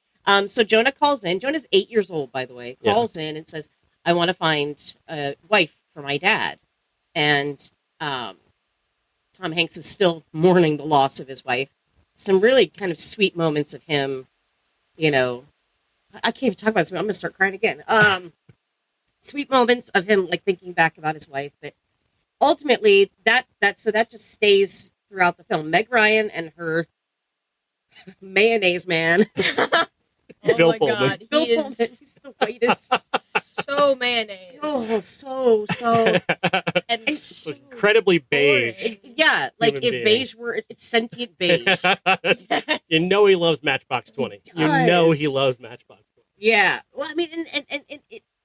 So Jonah calls in. Jonah's 8 years old, by the way. Calls in and says, I want to find a wife for my dad. And Tom Hanks is still mourning the loss of his wife. Some really kind of sweet moments of him, you know. I can't even talk about this. I'm going to start crying again. Sweet moments of him, like, thinking back about his wife. But ultimately, that just stays throughout the film. Meg Ryan and her mayonnaise man. Oh Bill my Pullman. god, Bill he Pullman. is He's the whitest. so mayonnaise. Oh, so. And So incredibly beige. boring. Yeah, like Human if being. beige were, it's sentient beige. Yes. You know he loves Matchbox 20. He You know does. he loves Matchbox 20. Yeah. Well, I mean, and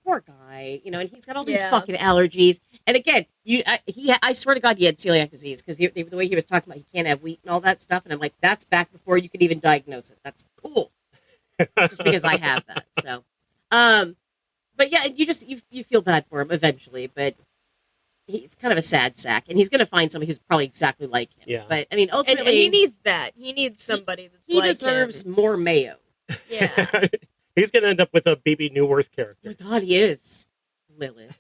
poor guy, you know, and he's got all these Yeah. fucking allergies. And again, I swear to God, he had celiac disease because the way he was talking about he can't have wheat and all that stuff. And I'm like, that's back before you could even diagnose it. That's cool. Just because I have that. So, but yeah, you feel bad for him eventually, but he's kind of a sad sack, and he's going to find somebody who's probably exactly like him. Yeah. But I mean, And ultimately, he needs that. He needs somebody that's he like deserves him. more mayo. Yeah. He's going to end up with a BB Newworth Oh character. my God, he is Lilith.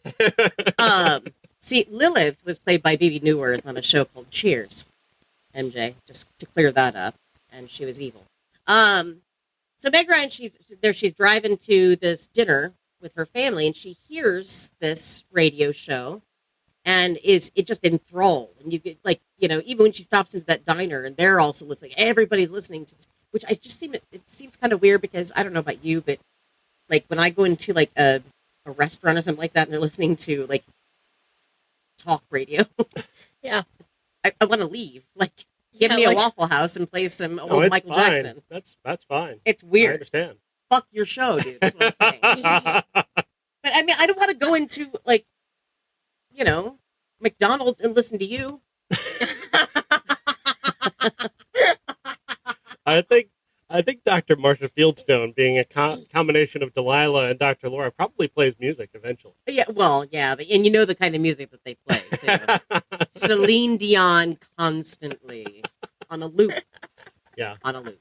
See, Lilith was played by Bebe Neuwirth on a show called Cheers. MJ, just to clear that up, and she was evil. So Meg Ryan, she's driving to this dinner with her family, and she hears this radio show, and is just enthralled. And you get, like, you know, even when she stops into that diner, and they're also listening, everybody's listening to this, which it seems kind of weird because I don't know about you, but like when I go into like a restaurant or something like that, and they're listening to like talk radio, Yeah. I want to leave. Like, give Yeah, me like- a Waffle House and play some old it's Michael fine. Jackson. That's fine. It's I weird. understand. Fuck your show, dude. That's what I'm saying. But I mean, I don't want to go into like, you know, McDonald's and listen to you. I think Dr. Marcia Fieldstone, being a combination of Delilah and Dr. Laura, probably plays music eventually. Yeah, well, yeah, and you know the kind of music that they play too. Celine Dion constantly on a loop. Yeah. On a loop.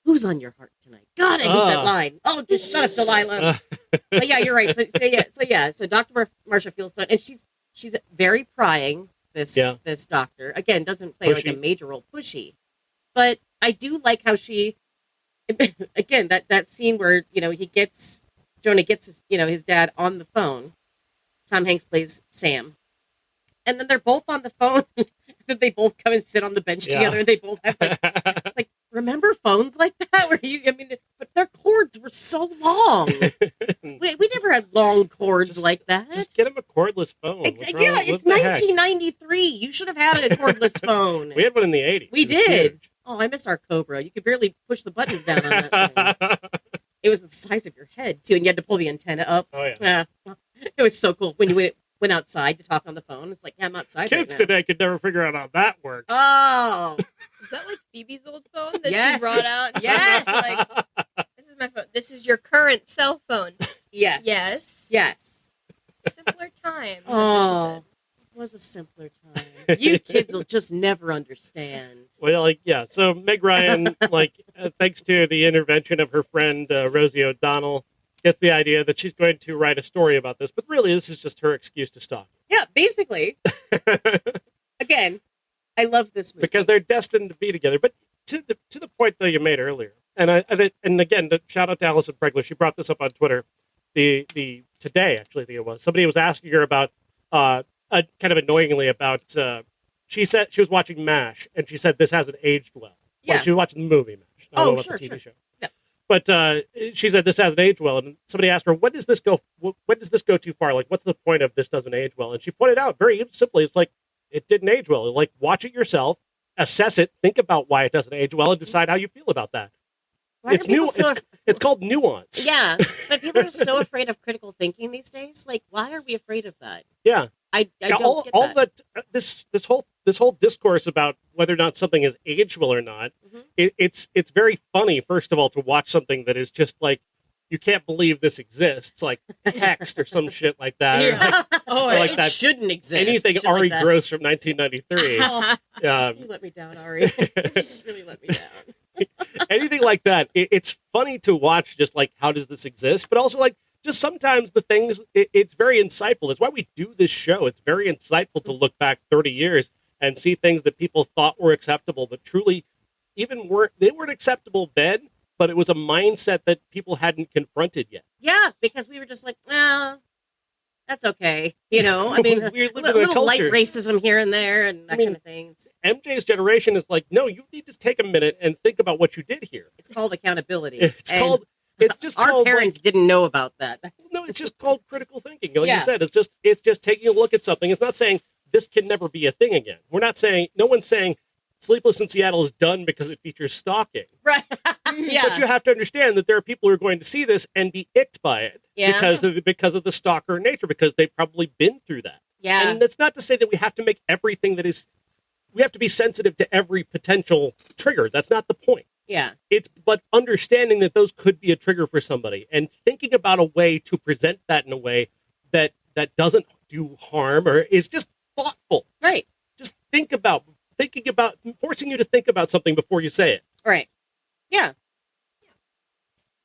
Who's on your heart tonight? God, I hate that line. Oh, just shut up, Delilah. But yeah, you're right. So Dr. Marcia Fieldstone, and she's very prying. This doctor again doesn't play like a major role, pushy, but I do like how she, again, that scene where, you know, Jonah gets his dad on the phone. Tom Hanks plays Sam, and then they're both on the phone. Then they both come and sit on the bench together, and they both have like, it's like, remember phones like that where but their cords were so long. we never had long cords like that. Just get him a cordless phone. It's 1993. You should have had a cordless phone. We had one in the 80s. We did. Oh, I miss our Cobra. You could barely push the buttons down on that thing. It was the size of your head, too, and you had to pull the antenna up. Oh, yeah. It was so cool when you went outside to talk on the phone. It's like, yeah, I'm outside Kids right now. today could never figure out how that works. Oh. Is that like Phoebe's old phone that Yes. she brought out? And Yes. she was like, this is my phone. This is your current cell phone. Yes. Yes. Yes. Simpler time. Oh. It was a simpler time. You kids will just never understand. Well, so Meg Ryan, thanks to the intervention of her friend Rosie O'Donnell, gets the idea that she's going to write a story about this, but really this is just her excuse to stalk. Yeah, basically. Again, I love this movie. Because they're destined to be together. But to the point that you made earlier, and again, shout out to Alison Pregler, she brought this up on Twitter. Today, actually, I think it was, somebody was asking her about kind of annoyingly about. She said she was watching MASH, and she said this hasn't aged well. Yeah. Well, she was watching the movie MASH. I don't know about the TV show. Yeah. But she said this hasn't aged well, and somebody asked her, "When does this go? When does this go too far? Like, what's the point of this doesn't age well?" And she pointed out very simply, it's like it didn't age well. Like, watch it yourself, assess it, think about why it doesn't age well, and decide how you feel about that. Why It's are people new. so It's called nuance. Yeah, but people are so afraid of critical thinking these days. Like, why are we afraid of that? Yeah. I don't get that. This whole this whole discourse about whether or not something has aged well or not, it's very funny, first of all, to watch something that is just like, you can't believe this exists, like Text or some shit like that. Yeah. Oh, or like it that shouldn't exist. anything Shit Ari like that. Gross from 1993. You let me down, Ari. You really let me down. Anything like that. It's funny to watch, just like, how does this exist? But also, like, just sometimes the things, it's very insightful. That's why we do this show. It's very insightful to look back 30 years and see things that people thought were acceptable, but truly they weren't acceptable then, but it was a mindset that people hadn't confronted yet. Yeah, because we were just like, well, that's okay. You know, I mean, We a live in a little light culture. racism here and there and that kind of thing. MJ's generation is like, no, you need to take a minute and think about what you did here. It's called accountability. It's just our called, parents didn't know about that. No, it's just called critical thinking. Like Yeah. you said, it's just taking a look at something. It's not saying this can never be a thing again. No one's saying Sleepless in Seattle is done because it features stalking. Right. Yeah. But you have to understand that there are people who are going to see this and be icked by it because of the stalker nature, because they've probably been through that. Yeah. And that's not to say that we have to make everything we have to be sensitive to every potential trigger. That's not the point. Yeah. But understanding that those could be a trigger for somebody and thinking about a way to present that in a way that doesn't do harm or is just thoughtful. Right. Just forcing you to think about something before you say it. Right. Yeah.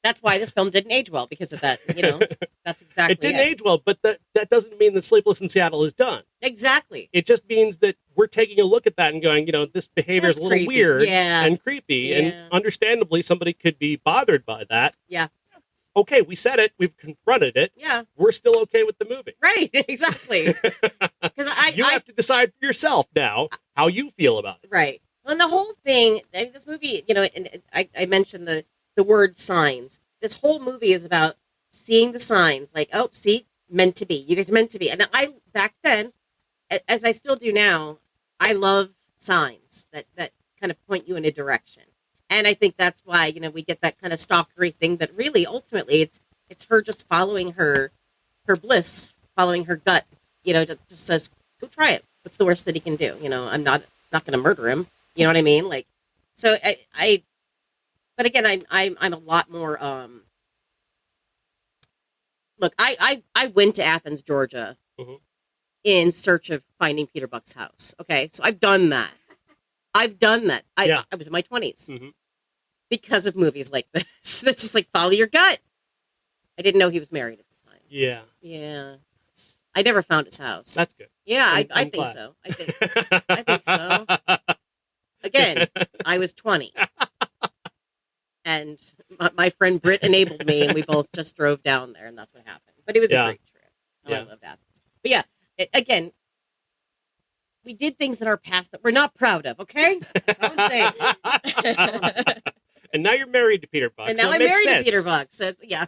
That's why this film didn't age well, because of that. You know, that's exactly it. Didn't age well, but that doesn't mean that Sleepless in Seattle is done. Exactly. It just means that we're taking a look at that and going, this behavior is a little creepy. weird Yeah. and creepy. Yeah. And understandably, somebody could be bothered by that. Yeah. Okay, we said it. We've confronted it. Yeah. We're still okay with the movie. Right. Exactly. Because You have to decide for yourself now how you feel about it. Right. Well, and the whole thing, I mean, this movie, and I mentioned the word signs. This whole movie is about seeing the signs, like, oh, see, meant to be. You guys meant to be. And back then, as I still do now, I love signs that kind of point you in a direction. And I think that's why, we get that kind of stalkery thing that really, ultimately, it's her just following her bliss, following her gut, that just says, go try it. What's the worst that he can do? I'm not going to murder him. You know what I mean? Like, so but again, I'm a lot more, look, I went to Athens, Georgia in search of finding Peter Buck's house. Okay. So I've done that. I was in my 20s because of movies like this. That's just like, follow your gut. I didn't know he was married at the time. Yeah. Yeah. I never found his house. That's good. Yeah, I I'm think glad. so. I think so. Again, I was 20. And my friend Britt enabled me, and we both just drove down there, and that's what happened. But it was a great trip. Oh, I loved Athens. But yeah, again, we did things in our past that we're not proud of, okay? That's all I'm saying. That's all I'm saying. And now you're married to Peter Buck. And now so it I'm makes married sense. to Peter Buck. So it's, yeah.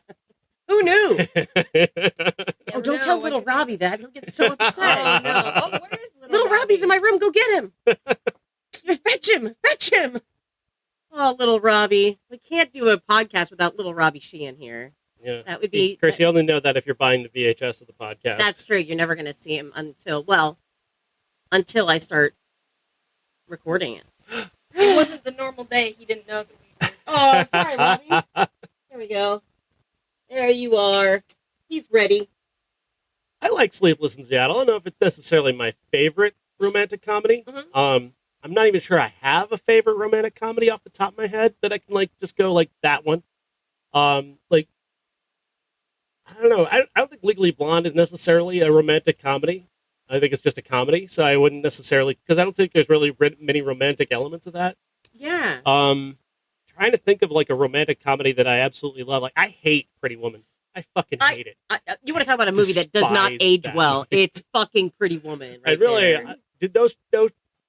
Who knew? Never Don't know tell what little you- Robbie that. He'll get so upset. Oh, no. Oh, where is Little Robbie's in my room. Go get him. Fetch him. Fetch him. Oh, little Robbie. We can't do a podcast without little Robbie Sheehan here. Yeah. That would be... Chris, you only know that if you're buying the VHS of the podcast. That's true. You're never going to see him until I start recording it. It wasn't the normal day. He didn't know that we were. Oh, sorry, Robbie. There we go. There you are. He's ready. I like Sleepless in Seattle. I don't know if it's necessarily my favorite romantic comedy. Mhm. I'm not even sure I have a favorite romantic comedy off the top of my head that I can just go like that one. I don't know. I don't think Legally Blonde is necessarily a romantic comedy. I think it's just a comedy, so I wouldn't necessarily, because I don't think there's really many romantic elements of that. Yeah. Trying to think of like a romantic comedy that I absolutely love. Like, I hate Pretty Woman. I fucking hate it. You want to talk about a movie that does not Despise age that well? movie. It's fucking Pretty Woman. I Right really there. did those.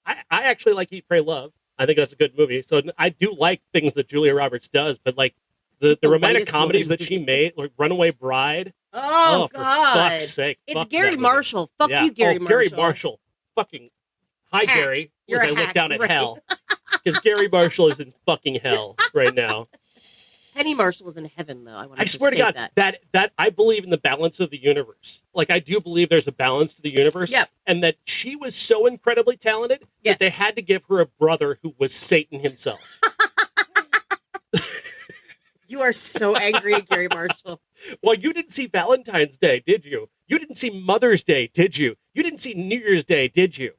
I actually like Eat, Pray, Love. I think that's a good movie. So I do like things that Julia Roberts does, but like the the romantic whitest comedies woman. that she made, like Runaway Bride. Oh, for God. fuck's sake! It's fuck Gary that movie. Marshall. Fuck Yeah. you, Gary oh, Marshall. Gary Marshall. Fucking hi, Hack. Gary. You're As a I look hack, down at right. hell, because Gary Marshall is in fucking hell right now. Penny Marshall is in heaven, though. I swear to God, that I believe in the balance of the universe. Like, I do believe there's a balance to the universe. Yep. And that she was so incredibly talented that they had to give her a brother who was Satan himself. You are so angry at Gary Marshall. Well, you didn't see Valentine's Day, did you? You didn't see Mother's Day, did you? You didn't see New Year's Day, did you?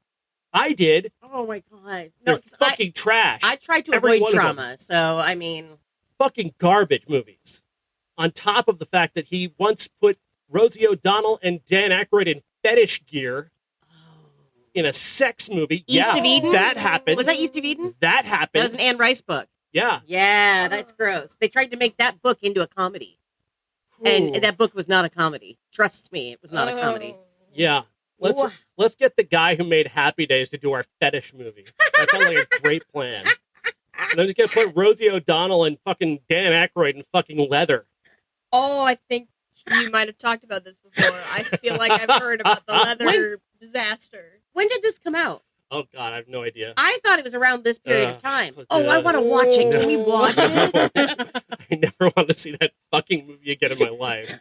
I did. Oh, my God. No, fucking trash. I tried to avoid trauma, so, I mean... Fucking garbage movies. On top of the fact that he once put Rosie O'Donnell and Dan Aykroyd in fetish gear in a sex movie. East of Eden? That happened. Was that East of Eden? That happened. That was an Anne Rice book. Yeah. Yeah, that's gross. They tried to make that book into a comedy. And that book was not a comedy. Trust me, it was not a comedy. Yeah. Let's get the guy who made Happy Days to do our fetish movie. That sounds like a great plan. And then just gonna put Rosie O'Donnell and fucking Dan Aykroyd in fucking leather. Oh, I think you might have talked about this before. I feel like I've heard about the leather disaster. When did this come out? Oh, God, I have no idea. I thought it was around this period of time. I want to watch it. Can we watch it? I never want to see that fucking movie again in my life.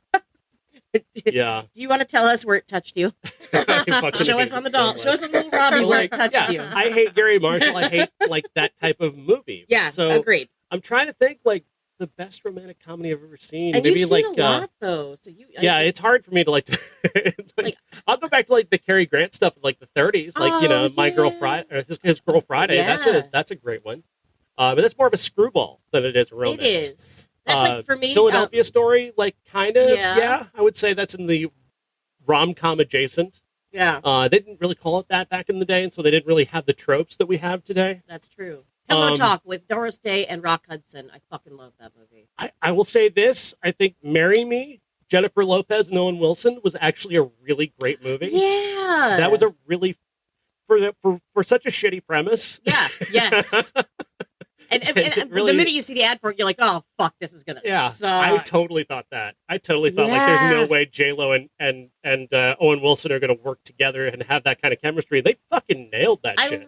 Yeah. Do you want to tell us where it touched you? Show us on the doll. Show us on little Robbie where it touched you. I hate Gary Marshall. I hate, like, that type of movie. Yeah, so agreed. I'm trying to think, like, the best romantic comedy I've ever seen. And maybe you've like seen a lot, though. So it's hard for me to like. I'll go back to like the Cary Grant stuff of like the 30s, like My Girl Friday, or His Girl Friday. Yeah. That's a great one. But that's more of a screwball than it is a romance. It is. That's like for me. Philadelphia Story, like kind of. Yeah, I would say that's in the rom-com adjacent. Yeah. They didn't really call it that back in the day, and so they didn't really have the tropes that we have today. That's true. Pillow Talk with Doris Day and Rock Hudson. I fucking love that movie. I will say this. I think Marry Me, Jennifer Lopez and Owen Wilson was actually a really great movie. Yeah. That was a really, for such a shitty premise. Yeah, yes. and really, the minute you see the ad for it, you're like, oh, fuck, this is going to suck. I totally thought that. I totally thought like there's no way J-Lo and Owen Wilson are going to work together and have that kind of chemistry. They fucking nailed that shit.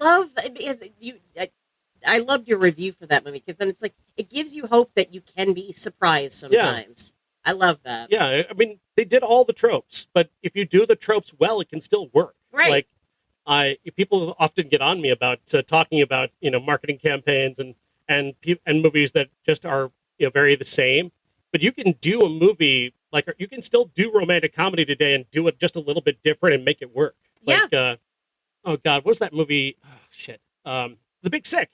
I loved your review for that movie because then it's like it gives you hope that you can be surprised sometimes. Yeah. I love that. Yeah, I mean they did all the tropes, but if you do the tropes well, it can still work. Right. Like people often get on me about talking about marketing campaigns and movies that just are very the same. But you can do a movie like you can still do romantic comedy today and do it just a little bit different and make it work. Like, oh God, what's that movie? Oh, shit. The Big Sick.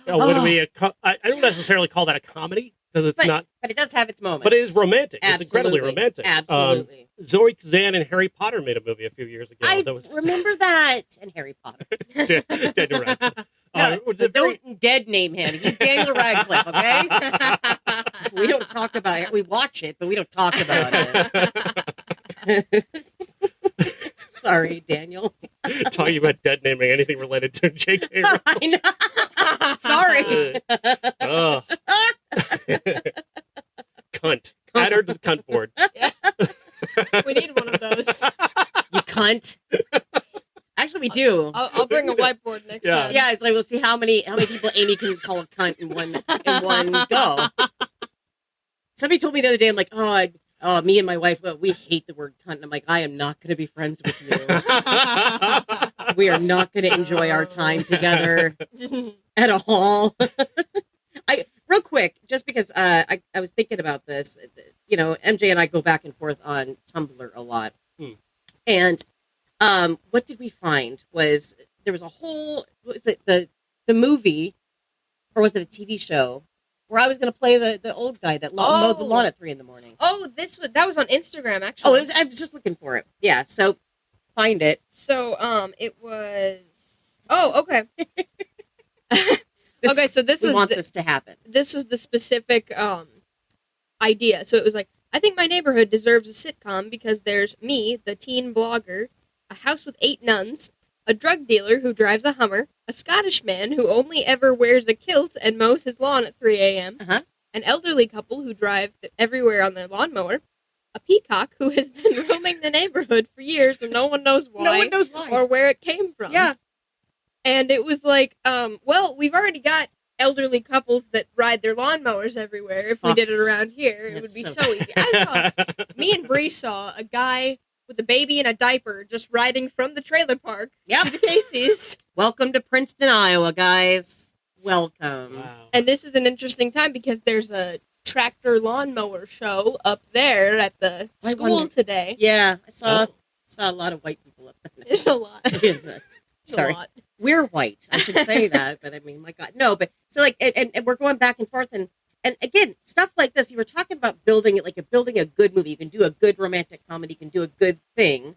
I don't necessarily call that a comedy because it's not. But it does have its moments. But it is romantic. Absolutely. It's incredibly romantic. Absolutely. Zoe Kazan and Harry Potter made a movie a few years ago. I rember that. And Harry Potter. Dead Radcliffe. Don't dead name him. He's Daniel Radcliffe, okay? We don't talk about it. We watch it, but we don't talk about it. Sorry, Daniel. Talking about dead naming anything related to J.K. Rowling. I know. Sorry. Oh. Cunt. Add her to the cunt board. Yeah. We need one of those. You cunt. Actually, we do. I'll bring a whiteboard next time. Yeah, it's like we'll see how many people Amy can call a cunt in one go. Somebody told me the other day, I'm like, me and my wife, we hate the word cunt. And I'm like, I am not going to be friends with you. We are not going to enjoy our time together at all. Real quick, just because I was thinking about this, MJ and I go back and forth on Tumblr a lot. And what did we find was there was a whole, what was it, the movie, or was it a TV show? Where I was going to play the old guy that mowed the lawn at 3 a.m. Oh, that was on Instagram, actually. Oh, I was just looking for it. Yeah, so find it. So, it was... Oh, okay. Okay, so we want this to happen. This was the specific idea. So it was like, I think my neighborhood deserves a sitcom because there's me, the teen blogger, a house with 8 nuns, a drug dealer who drives a Hummer, a Scottish man who only ever wears a kilt and mows his lawn at 3 a.m., an elderly couple who drive everywhere on their lawnmower, a peacock who has been roaming the neighborhood for years and no one knows why. No one knows why. Or where it came from. Yeah. And it was like, well, we've already got elderly couples that ride their lawnmowers everywhere. If we did it around here, it would be so easy. Me and Bree saw a guy with a baby in a diaper just riding from the trailer park to the Casey's. Welcome to Princeton, Iowa, guys. Welcome. Wow. And this is an interesting time because there's a tractor lawnmower show up there at the school today. Yeah, I saw a lot of white people up there. There's a lot. Sorry. A lot. We're white. I should say that, but I mean, my God. No, but so like, and we're going back and forth. And again, stuff like this, you were talking about building it, like building a good movie. You can do a good romantic comedy. You can do a good thing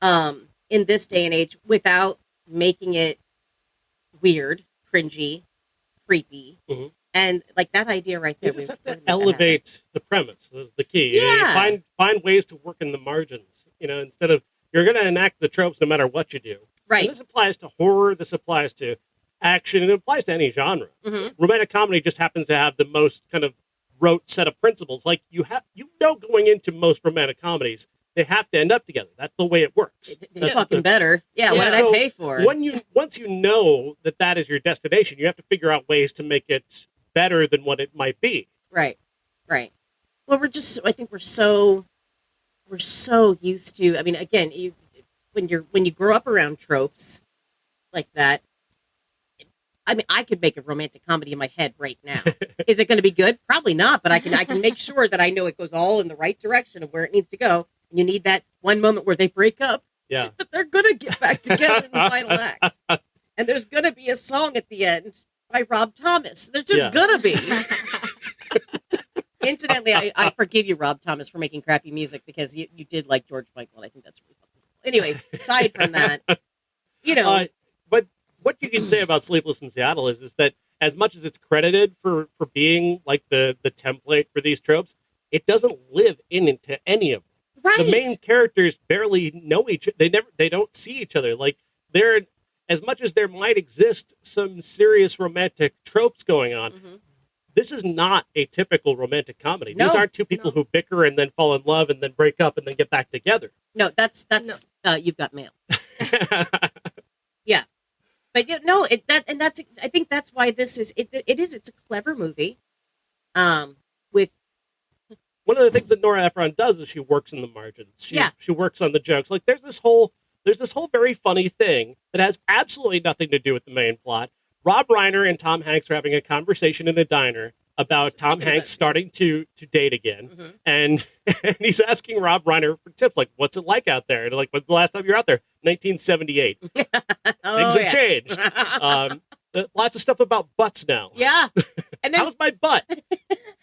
in this day and age without making it weird, cringy, creepy. Mm-hmm. And like that idea right there. You just have to elevate the premise. That's the key. Yeah. You find ways to work in the margins. Instead of, you're going to enact the tropes no matter what you do. Right. And this applies to horror. This applies to action. It applies to any genre. Mm-hmm. Romantic comedy just happens to have the most kind of rote set of principles. Like going into most romantic comedies, they have to end up together. That's the way it works. It's fucking better. Yeah. What did I pay for? Once you know that is your destination, you have to figure out ways to make it better than what it might be. Right. Right. Well, I think we're so used to. I mean, again, when you grow up around tropes like that, I mean, I could make a romantic comedy in my head right now. Is it going to be good? Probably not, but I can make sure that I know it goes all in the right direction of where it needs to go. And you need that one moment where they break up, yeah, but they're going to get back together in the final act. And there's going to be a song at the end by Rob Thomas. There's just going to be. Incidentally, I forgive you, Rob Thomas, for making crappy music because you did like George Michael, and I think that's really fucking cool. Anyway, aside from that, but what you can say about Sleepless in Seattle is that as much as it's credited for being like the template for these tropes, it doesn't live into any of them. Right. The main characters barely know each other. They don't see each other. Like they're, as much as there might exist some serious romantic tropes going on, this is not a typical romantic comedy. No. These aren't two people who bicker and then fall in love and then break up and then get back together. No, that's You've Got Mail. Yeah. But I think that's why this is it's a clever movie. With one of the things that Nora Ephron does is she works in the margins. She works on the jokes. Like there's this whole very funny thing that has absolutely nothing to do with the main plot. Rob Reiner and Tom Hanks are having a conversation in a diner about Tom Hanks starting to date again. Mm-hmm. And he's asking Rob Reiner for tips, like, what's it like out there? And like, when's the last time you're out there? 1978. Things have changed. Lots of stuff about butts now. Yeah. And then, how's my butt? You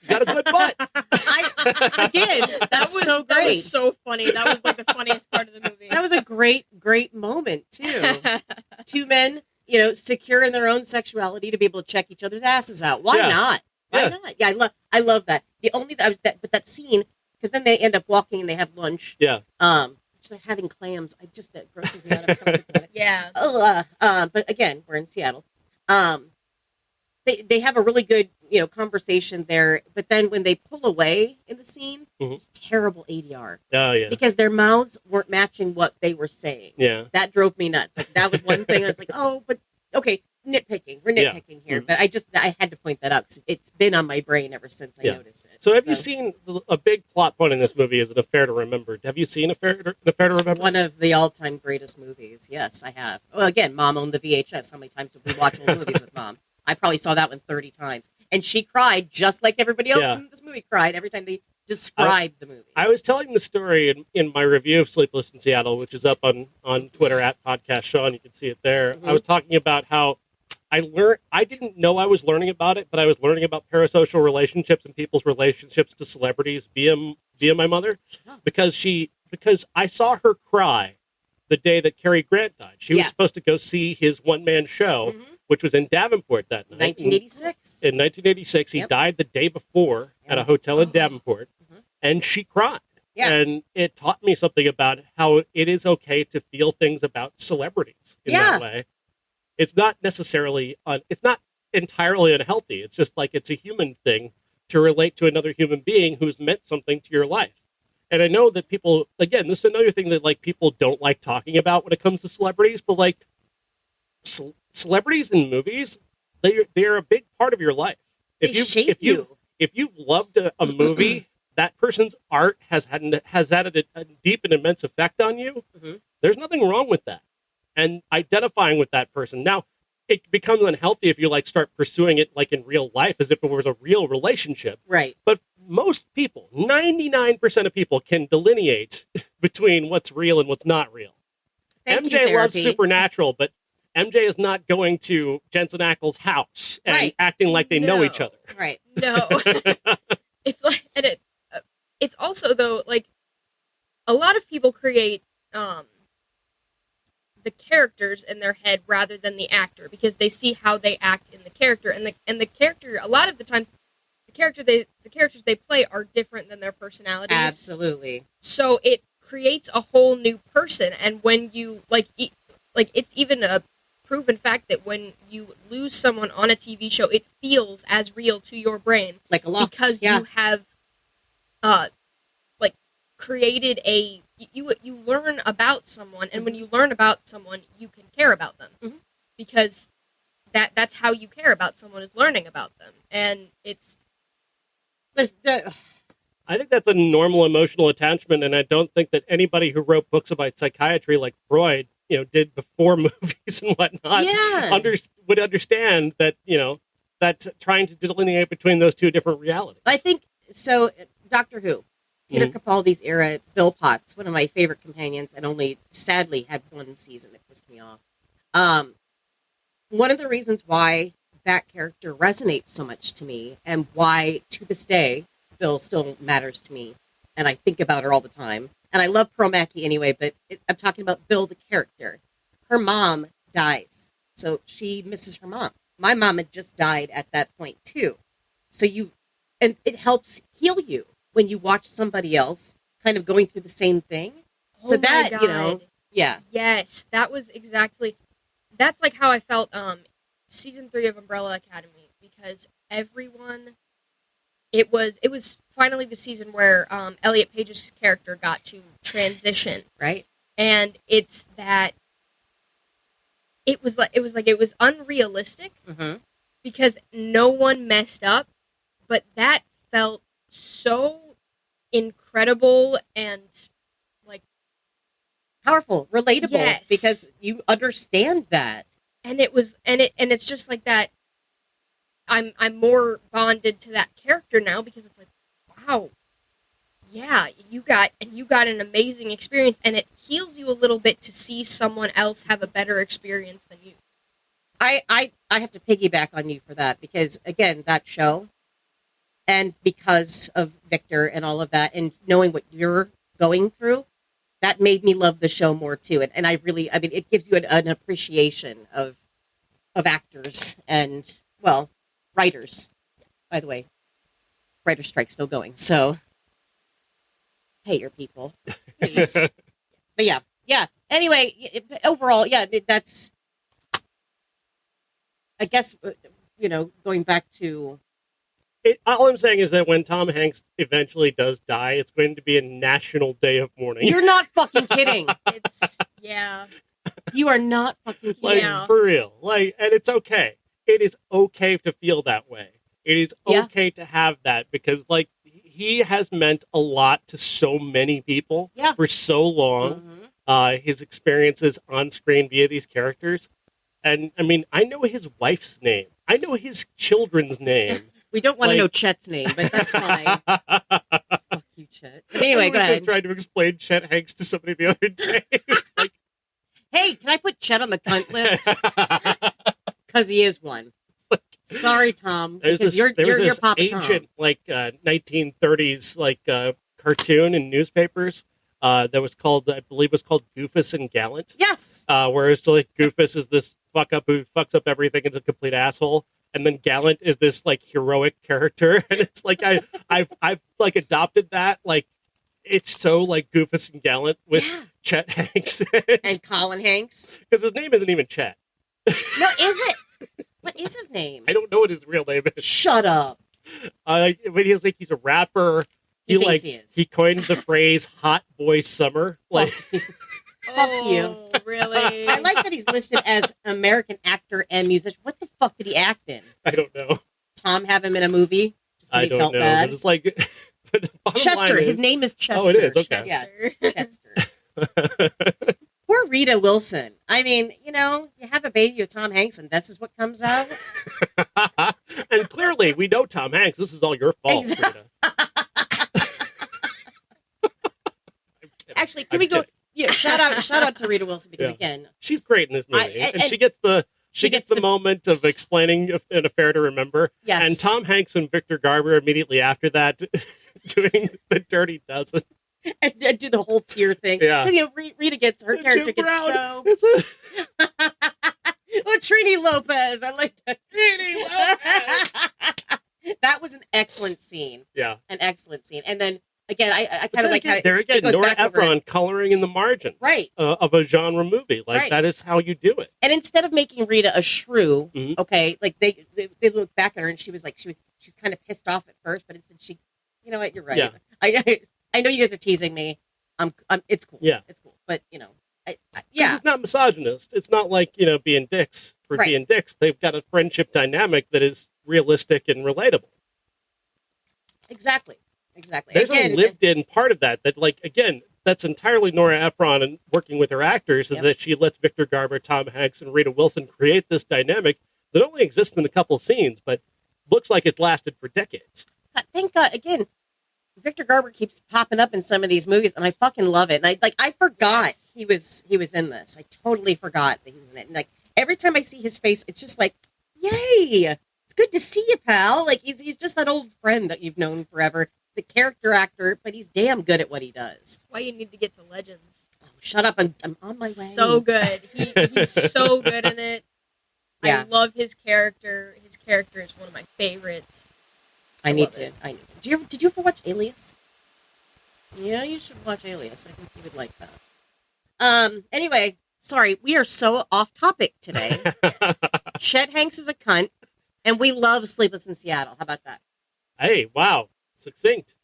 got a good butt. That was so great. That was so funny. That was like the funniest part of the movie. That was a great moment, too. Two men, secure in their own sexuality to be able to check each other's asses out. Why not? Why not? Yeah, I love that. The only that scene, because then they end up walking and they have lunch. Yeah. They're having clams. That grosses me out. I'm trying to think about it. Yeah. But again, we're in Seattle. They have a really good conversation there. But then when they pull away in the scene, it's terrible ADR. Oh yeah. Because their mouths weren't matching what they were saying. Yeah. That drove me nuts. Like that was one thing. I was like, oh, but okay. Nitpicking. We're nitpicking here, but I had to point that out because it's been on my brain ever since I noticed it. So have you seen a big plot point in this movie? Is An Affair to Remember? Have you seen Affair to Remember? One of the all-time greatest movies. Yes, I have. Well, again, Mom owned the VHS. How many times did we watch old movies with Mom? I probably saw that one 30 times, and she cried just like everybody else in this movie cried every time they described the movie. I was telling the story in my review of Sleepless in Seattle, which is up on Twitter at Podcast Sean. You can see it there. I was talking about how I didn't know I was learning about it, but I was learning about parasocial relationships and people's relationships to celebrities via my mother, because I saw her cry the day that Cary Grant died. She was supposed to go see his one-man show, which was in Davenport that night. 1986. In 1986, he died the day before at a hotel in Davenport, and she cried. Yeah. And it taught me something about how it is okay to feel things about celebrities in that way. It's not necessarily, it's not entirely unhealthy. It's just like it's a human thing to relate to another human being who's meant something to your life. And I know that people, again, this is another thing that like people don't like talking about when it comes to celebrities, but like celebrities in movies, they're a big part of your life. They shape you. If you've loved a movie, that person's art has had a deep and immense effect on you. Mm-hmm. There's nothing wrong with that. And identifying with that person. Now, it becomes unhealthy if you like start pursuing it like in real life as if it was a real relationship. Right. But most people, 99% of people, can delineate between what's real and what's not real. MJ loves Supernatural, but MJ is not going to Jensen Ackles' house and acting like they know each other. Right. No. It's like, and it's also though, like, a lot of people create the characters in their head rather than the actor because they see how they act in the character, and the character, a lot of the times the characters they play are different than their personalities. Absolutely. So it creates a whole new person, and when you like it's even a proven fact that when you lose someone on a TV show, it feels as real to your brain, like a loss, because you have like created you learn about someone, and when you learn about someone, you can care about them, because that's how you care about someone, is learning about them, and it's. I think that's a normal emotional attachment, and I don't think that anybody who wrote books about psychiatry like Freud, did before movies and whatnot, would understand that, that trying to delineate between those two different realities. I think so. Doctor Who. Peter Capaldi's era, Bill Potts, one of my favorite companions, and only sadly had one season that pissed me off. One of the reasons why that character resonates so much to me, and why to this day Bill still matters to me, and I think about her all the time. And I love Pearl Mackie anyway, but I'm talking about Bill the character. Her mom dies, so she misses her mom. My mom had just died at that point too, and it helps heal you when you watch somebody else kind of going through the same thing. Oh so that, yeah. Yes, that's like how I felt season 3 of Umbrella Academy, because everyone, it was finally the season where Elliot Page's character got to transition. Yes, right. And it's that it was unrealistic, because no one messed up, but that felt so incredible and like powerful, relatable, yes. because you understand that. And it's just like that. I'm more bonded to that character now, because it's like, wow, yeah, you got an amazing experience, and it heals you a little bit to see someone else have a better experience than you. I have to piggyback on you for that, because again, that show, and because of Victor and all of that, and knowing what you're going through, that made me love the show more too. And it gives you an appreciation of actors and, well, writers. By the way, writer strike's still going, so pay your people, please. But yeah. Anyway, overall, that's, I guess, going back to. All I'm saying is that when Tom Hanks eventually does die, it's going to be a national day of mourning. You're not fucking kidding. Yeah. You are not fucking kidding. For real. And it's okay. It is okay to feel that way. It is okay to have that, because, he has meant a lot to so many people for so long. His experiences on screen via these characters. And, I know his wife's name. I know his children's name. We don't want to know Chet's name, but that's fine. Fuck you, Chet. But anyway, go ahead. I was just trying to explain Chet Hanks to somebody the other day. It's like, hey, can I put Chet on the cunt list? Because he is one. Sorry, Tom. Because you're Papa ancient, Tom. 1930s, cartoon in newspapers that was called, I believe, Goofus and Gallant. Yes. Whereas Goofus is this fuck up who fucks up everything and is a complete asshole. And then Gallant is this heroic character, and it's I've adopted that. It's so Goofus and Gallant with Chet Hanks and Colin Hanks, because his name isn't even Chet. No, is it? What is his name? I don't know what his real name is. Shut up. But he's a rapper. He thinks he is. He coined the phrase "hot boy summer." Fuck you. Oh, really? I like that he's listed as American actor and musician. What the fuck did he act in? I don't know. Tom have him in a movie just because I he don't felt know. bad? But it's like but the bottom Chester. line His is- name is Chester. Oh, it is. Okay. Yeah. Chester. Poor Rita Wilson. I mean, you have a baby with Tom Hanks, and this is what comes out. And clearly, we know Tom Hanks. This is all your fault, Exactly. Rita. I'm kidding. Actually, can we go? kidding. Yeah, shout out to Rita Wilson because Yeah. again, She's great in this movie, and and she gets the she gets gets the the- moment of explaining an affair to remember. yes, And Tom Hanks and Victor Garber immediately after that doing the Dirty Dozen. and do the whole tear thing. Yeah. 'Cause, Rita gets her Jim character gets Brown so. is a- Oh, Trini Lopez. I like that. Trini That was an excellent scene. Yeah. An excellent scene. And then again, I But kind then of like again, how there again, it goes Nora back over Ephron it. coloring in the margins, Right. Of a genre movie. Like Right. that is how you do it. And instead of making Rita a shrew, Mhm. okay, like they look back at her and she was like she was kind of pissed off at first, but instead she, you know what, you're right. Yeah. I know you guys are teasing me. It's cool. Yeah. It's cool. But Because yeah, it's not misogynist. It's not like being dicks for Right. being dicks. They've got a friendship dynamic that is realistic and relatable. exactly. There's Again, a lived-in part of that. That, like, again, that's entirely Nora Ephron and working with her actors, is Yep. that she lets Victor Garber, Tom Hanks, and Rita Wilson create this dynamic that only exists in a couple scenes, but looks like it's lasted for decades. thank God. Again, Victor Garber keeps popping up in some of these movies, and I fucking love it. And I forgot he was in this. I totally forgot that he was in it. And like every time I see his face, it's just like, yay! It's good to see you, pal. Like he's just that old friend that you've known forever. He's a character actor, but he's damn good at what he does. That's why you need to get to Legends. Oh, shut up! I'm on my way. So good. He's so good in it. Yeah. I love his character. His character is one of my favorites. I need love to. it. I need to. Did you ever watch Alias? Yeah, you should watch Alias. I think you would like that. Anyway, sorry, we are so off topic today. Chet Hanks is a cunt, and we love Sleepless in Seattle. How about that? Hey, wow. Succinct.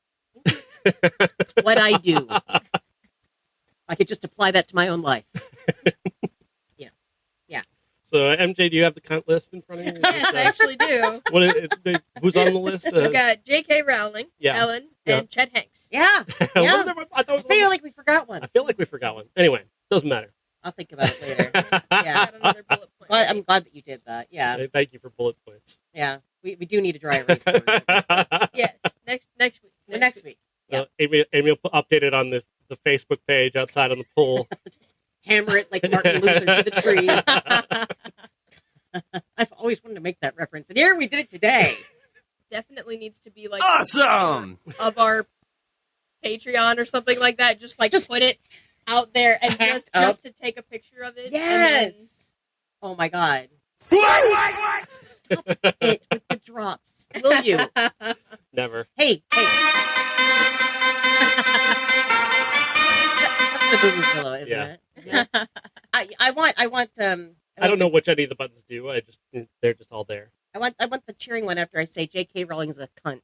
It's what I do. I could just apply that to my own life. So, MJ, do you have the cunt list in front of you? Is Yes, this, I actually do. who's on the list? We've got J.K. Rowling, Yeah. Ellen, Yeah. and Chet Hanks. Yeah, I yeah. thought it I was feel like we forgot one. I feel like we forgot one. Anyway, doesn't matter. I'll think about it later. Yeah. Got another bullet point. I'm glad that you did that. Yeah, Hey, thank you for bullet points. yeah. We do need a dry erase board for this stuff. Yes, next week. Next week. Yeah. Amy will update it on the Facebook page outside on the poll. Just hammer it like Martin Luther to the tree. I've always wanted to make that reference, and here we did it today. Definitely needs to be like Awesome! of our Patreon or something like that. Just put it out there and Tacked just to take a picture of it. Yes. Oh my God. Stop it with the drops, will you? Never. Hey. That's the Boobazilla, isn't Yeah. it? I want I don't know which any of the buttons do. They're just all there. I want the cheering one after I say J.K. Rowling's a cunt.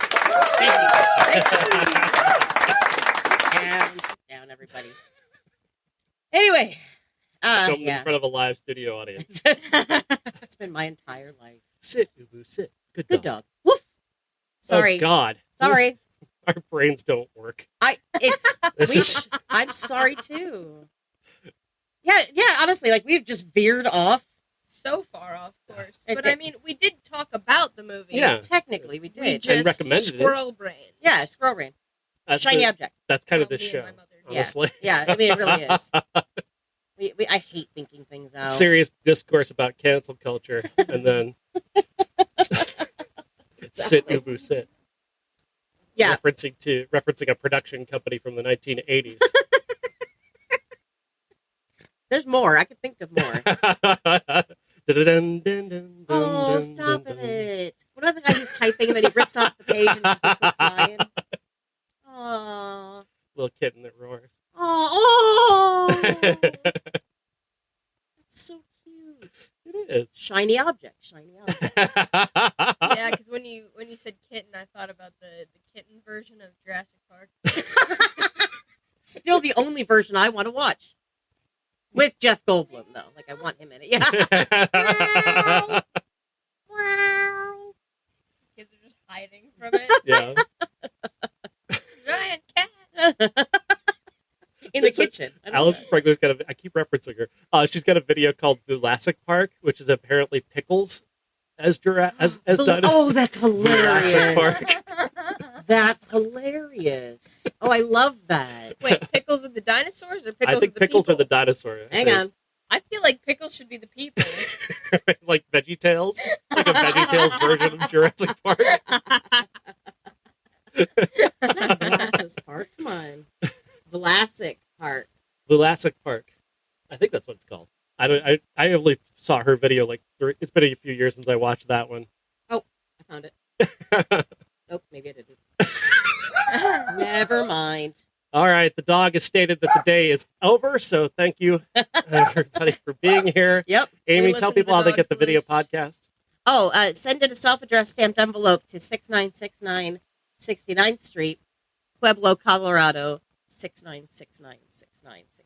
Thank you. Sit down, everybody. Anyway, Filmed in yeah, front of a live studio audience. it's been my entire life. Sit, Ubu, sit. Good Good dog. dog. Woof. Sorry, Oh, God. sorry. Our brains don't work. It's I'm sorry too. Yeah. Honestly, like we've just veered off. So far off course. It But did. I mean, we did talk about the movie. Yeah. Technically, we We did. just recommended it. squirrel brain. Yeah, squirrel brain, That's shiny the- object. That's kind of Well, the me and show, my mother did. Yeah. honestly. Yeah, I mean it really is. I hate thinking things out. Serious discourse about cancel culture, and then sit, Ubu, sit. Yeah. Referencing a production company from the 1980s. There's more. I could think of more. Oh, stop it. What other guy who's typing and then he rips off the page and just goes flying? Oh. Little kitten that roars. Oh. That's so cute. It is. Shiny object. Yeah, because when you said kitten, I thought about the kitten version of Jurassic Park. still the only version I want to watch. With Jeff Goldblum, though. Like, I want him in it. Yeah. Wow. Kids are just hiding from it. Yeah. Giant cat. In the kitchen. Alice Pregler's got I keep referencing her. She's got a video called Jurassic Park, which is apparently Pickles as dinosaurs. Oh, that's hilarious. Jurassic Park. That's hilarious. Oh, I love that. Wait, Pickles are the dinosaurs or Pickles I think are the Pickles people? are the dinosaurs. Hang on. I feel like Pickles should be the people. Like VeggieTales? Like a VeggieTales version of Jurassic Park? Not Velasquez Park. Come on. Vlasic Park. Jurassic Park. I think that's what it's called. I only saw her video it's been a few years since I watched that one. Oh, I found it. Nope, maybe I didn't. Never mind. All right, the dog has stated that the day is over, so thank you, everybody, for being here. Yep. Amy, We tell listen to people the how they get the dog's video list. podcast. Oh, send it a self-addressed stamped envelope to 6969 69th Street, Pueblo, Colorado, 69696969.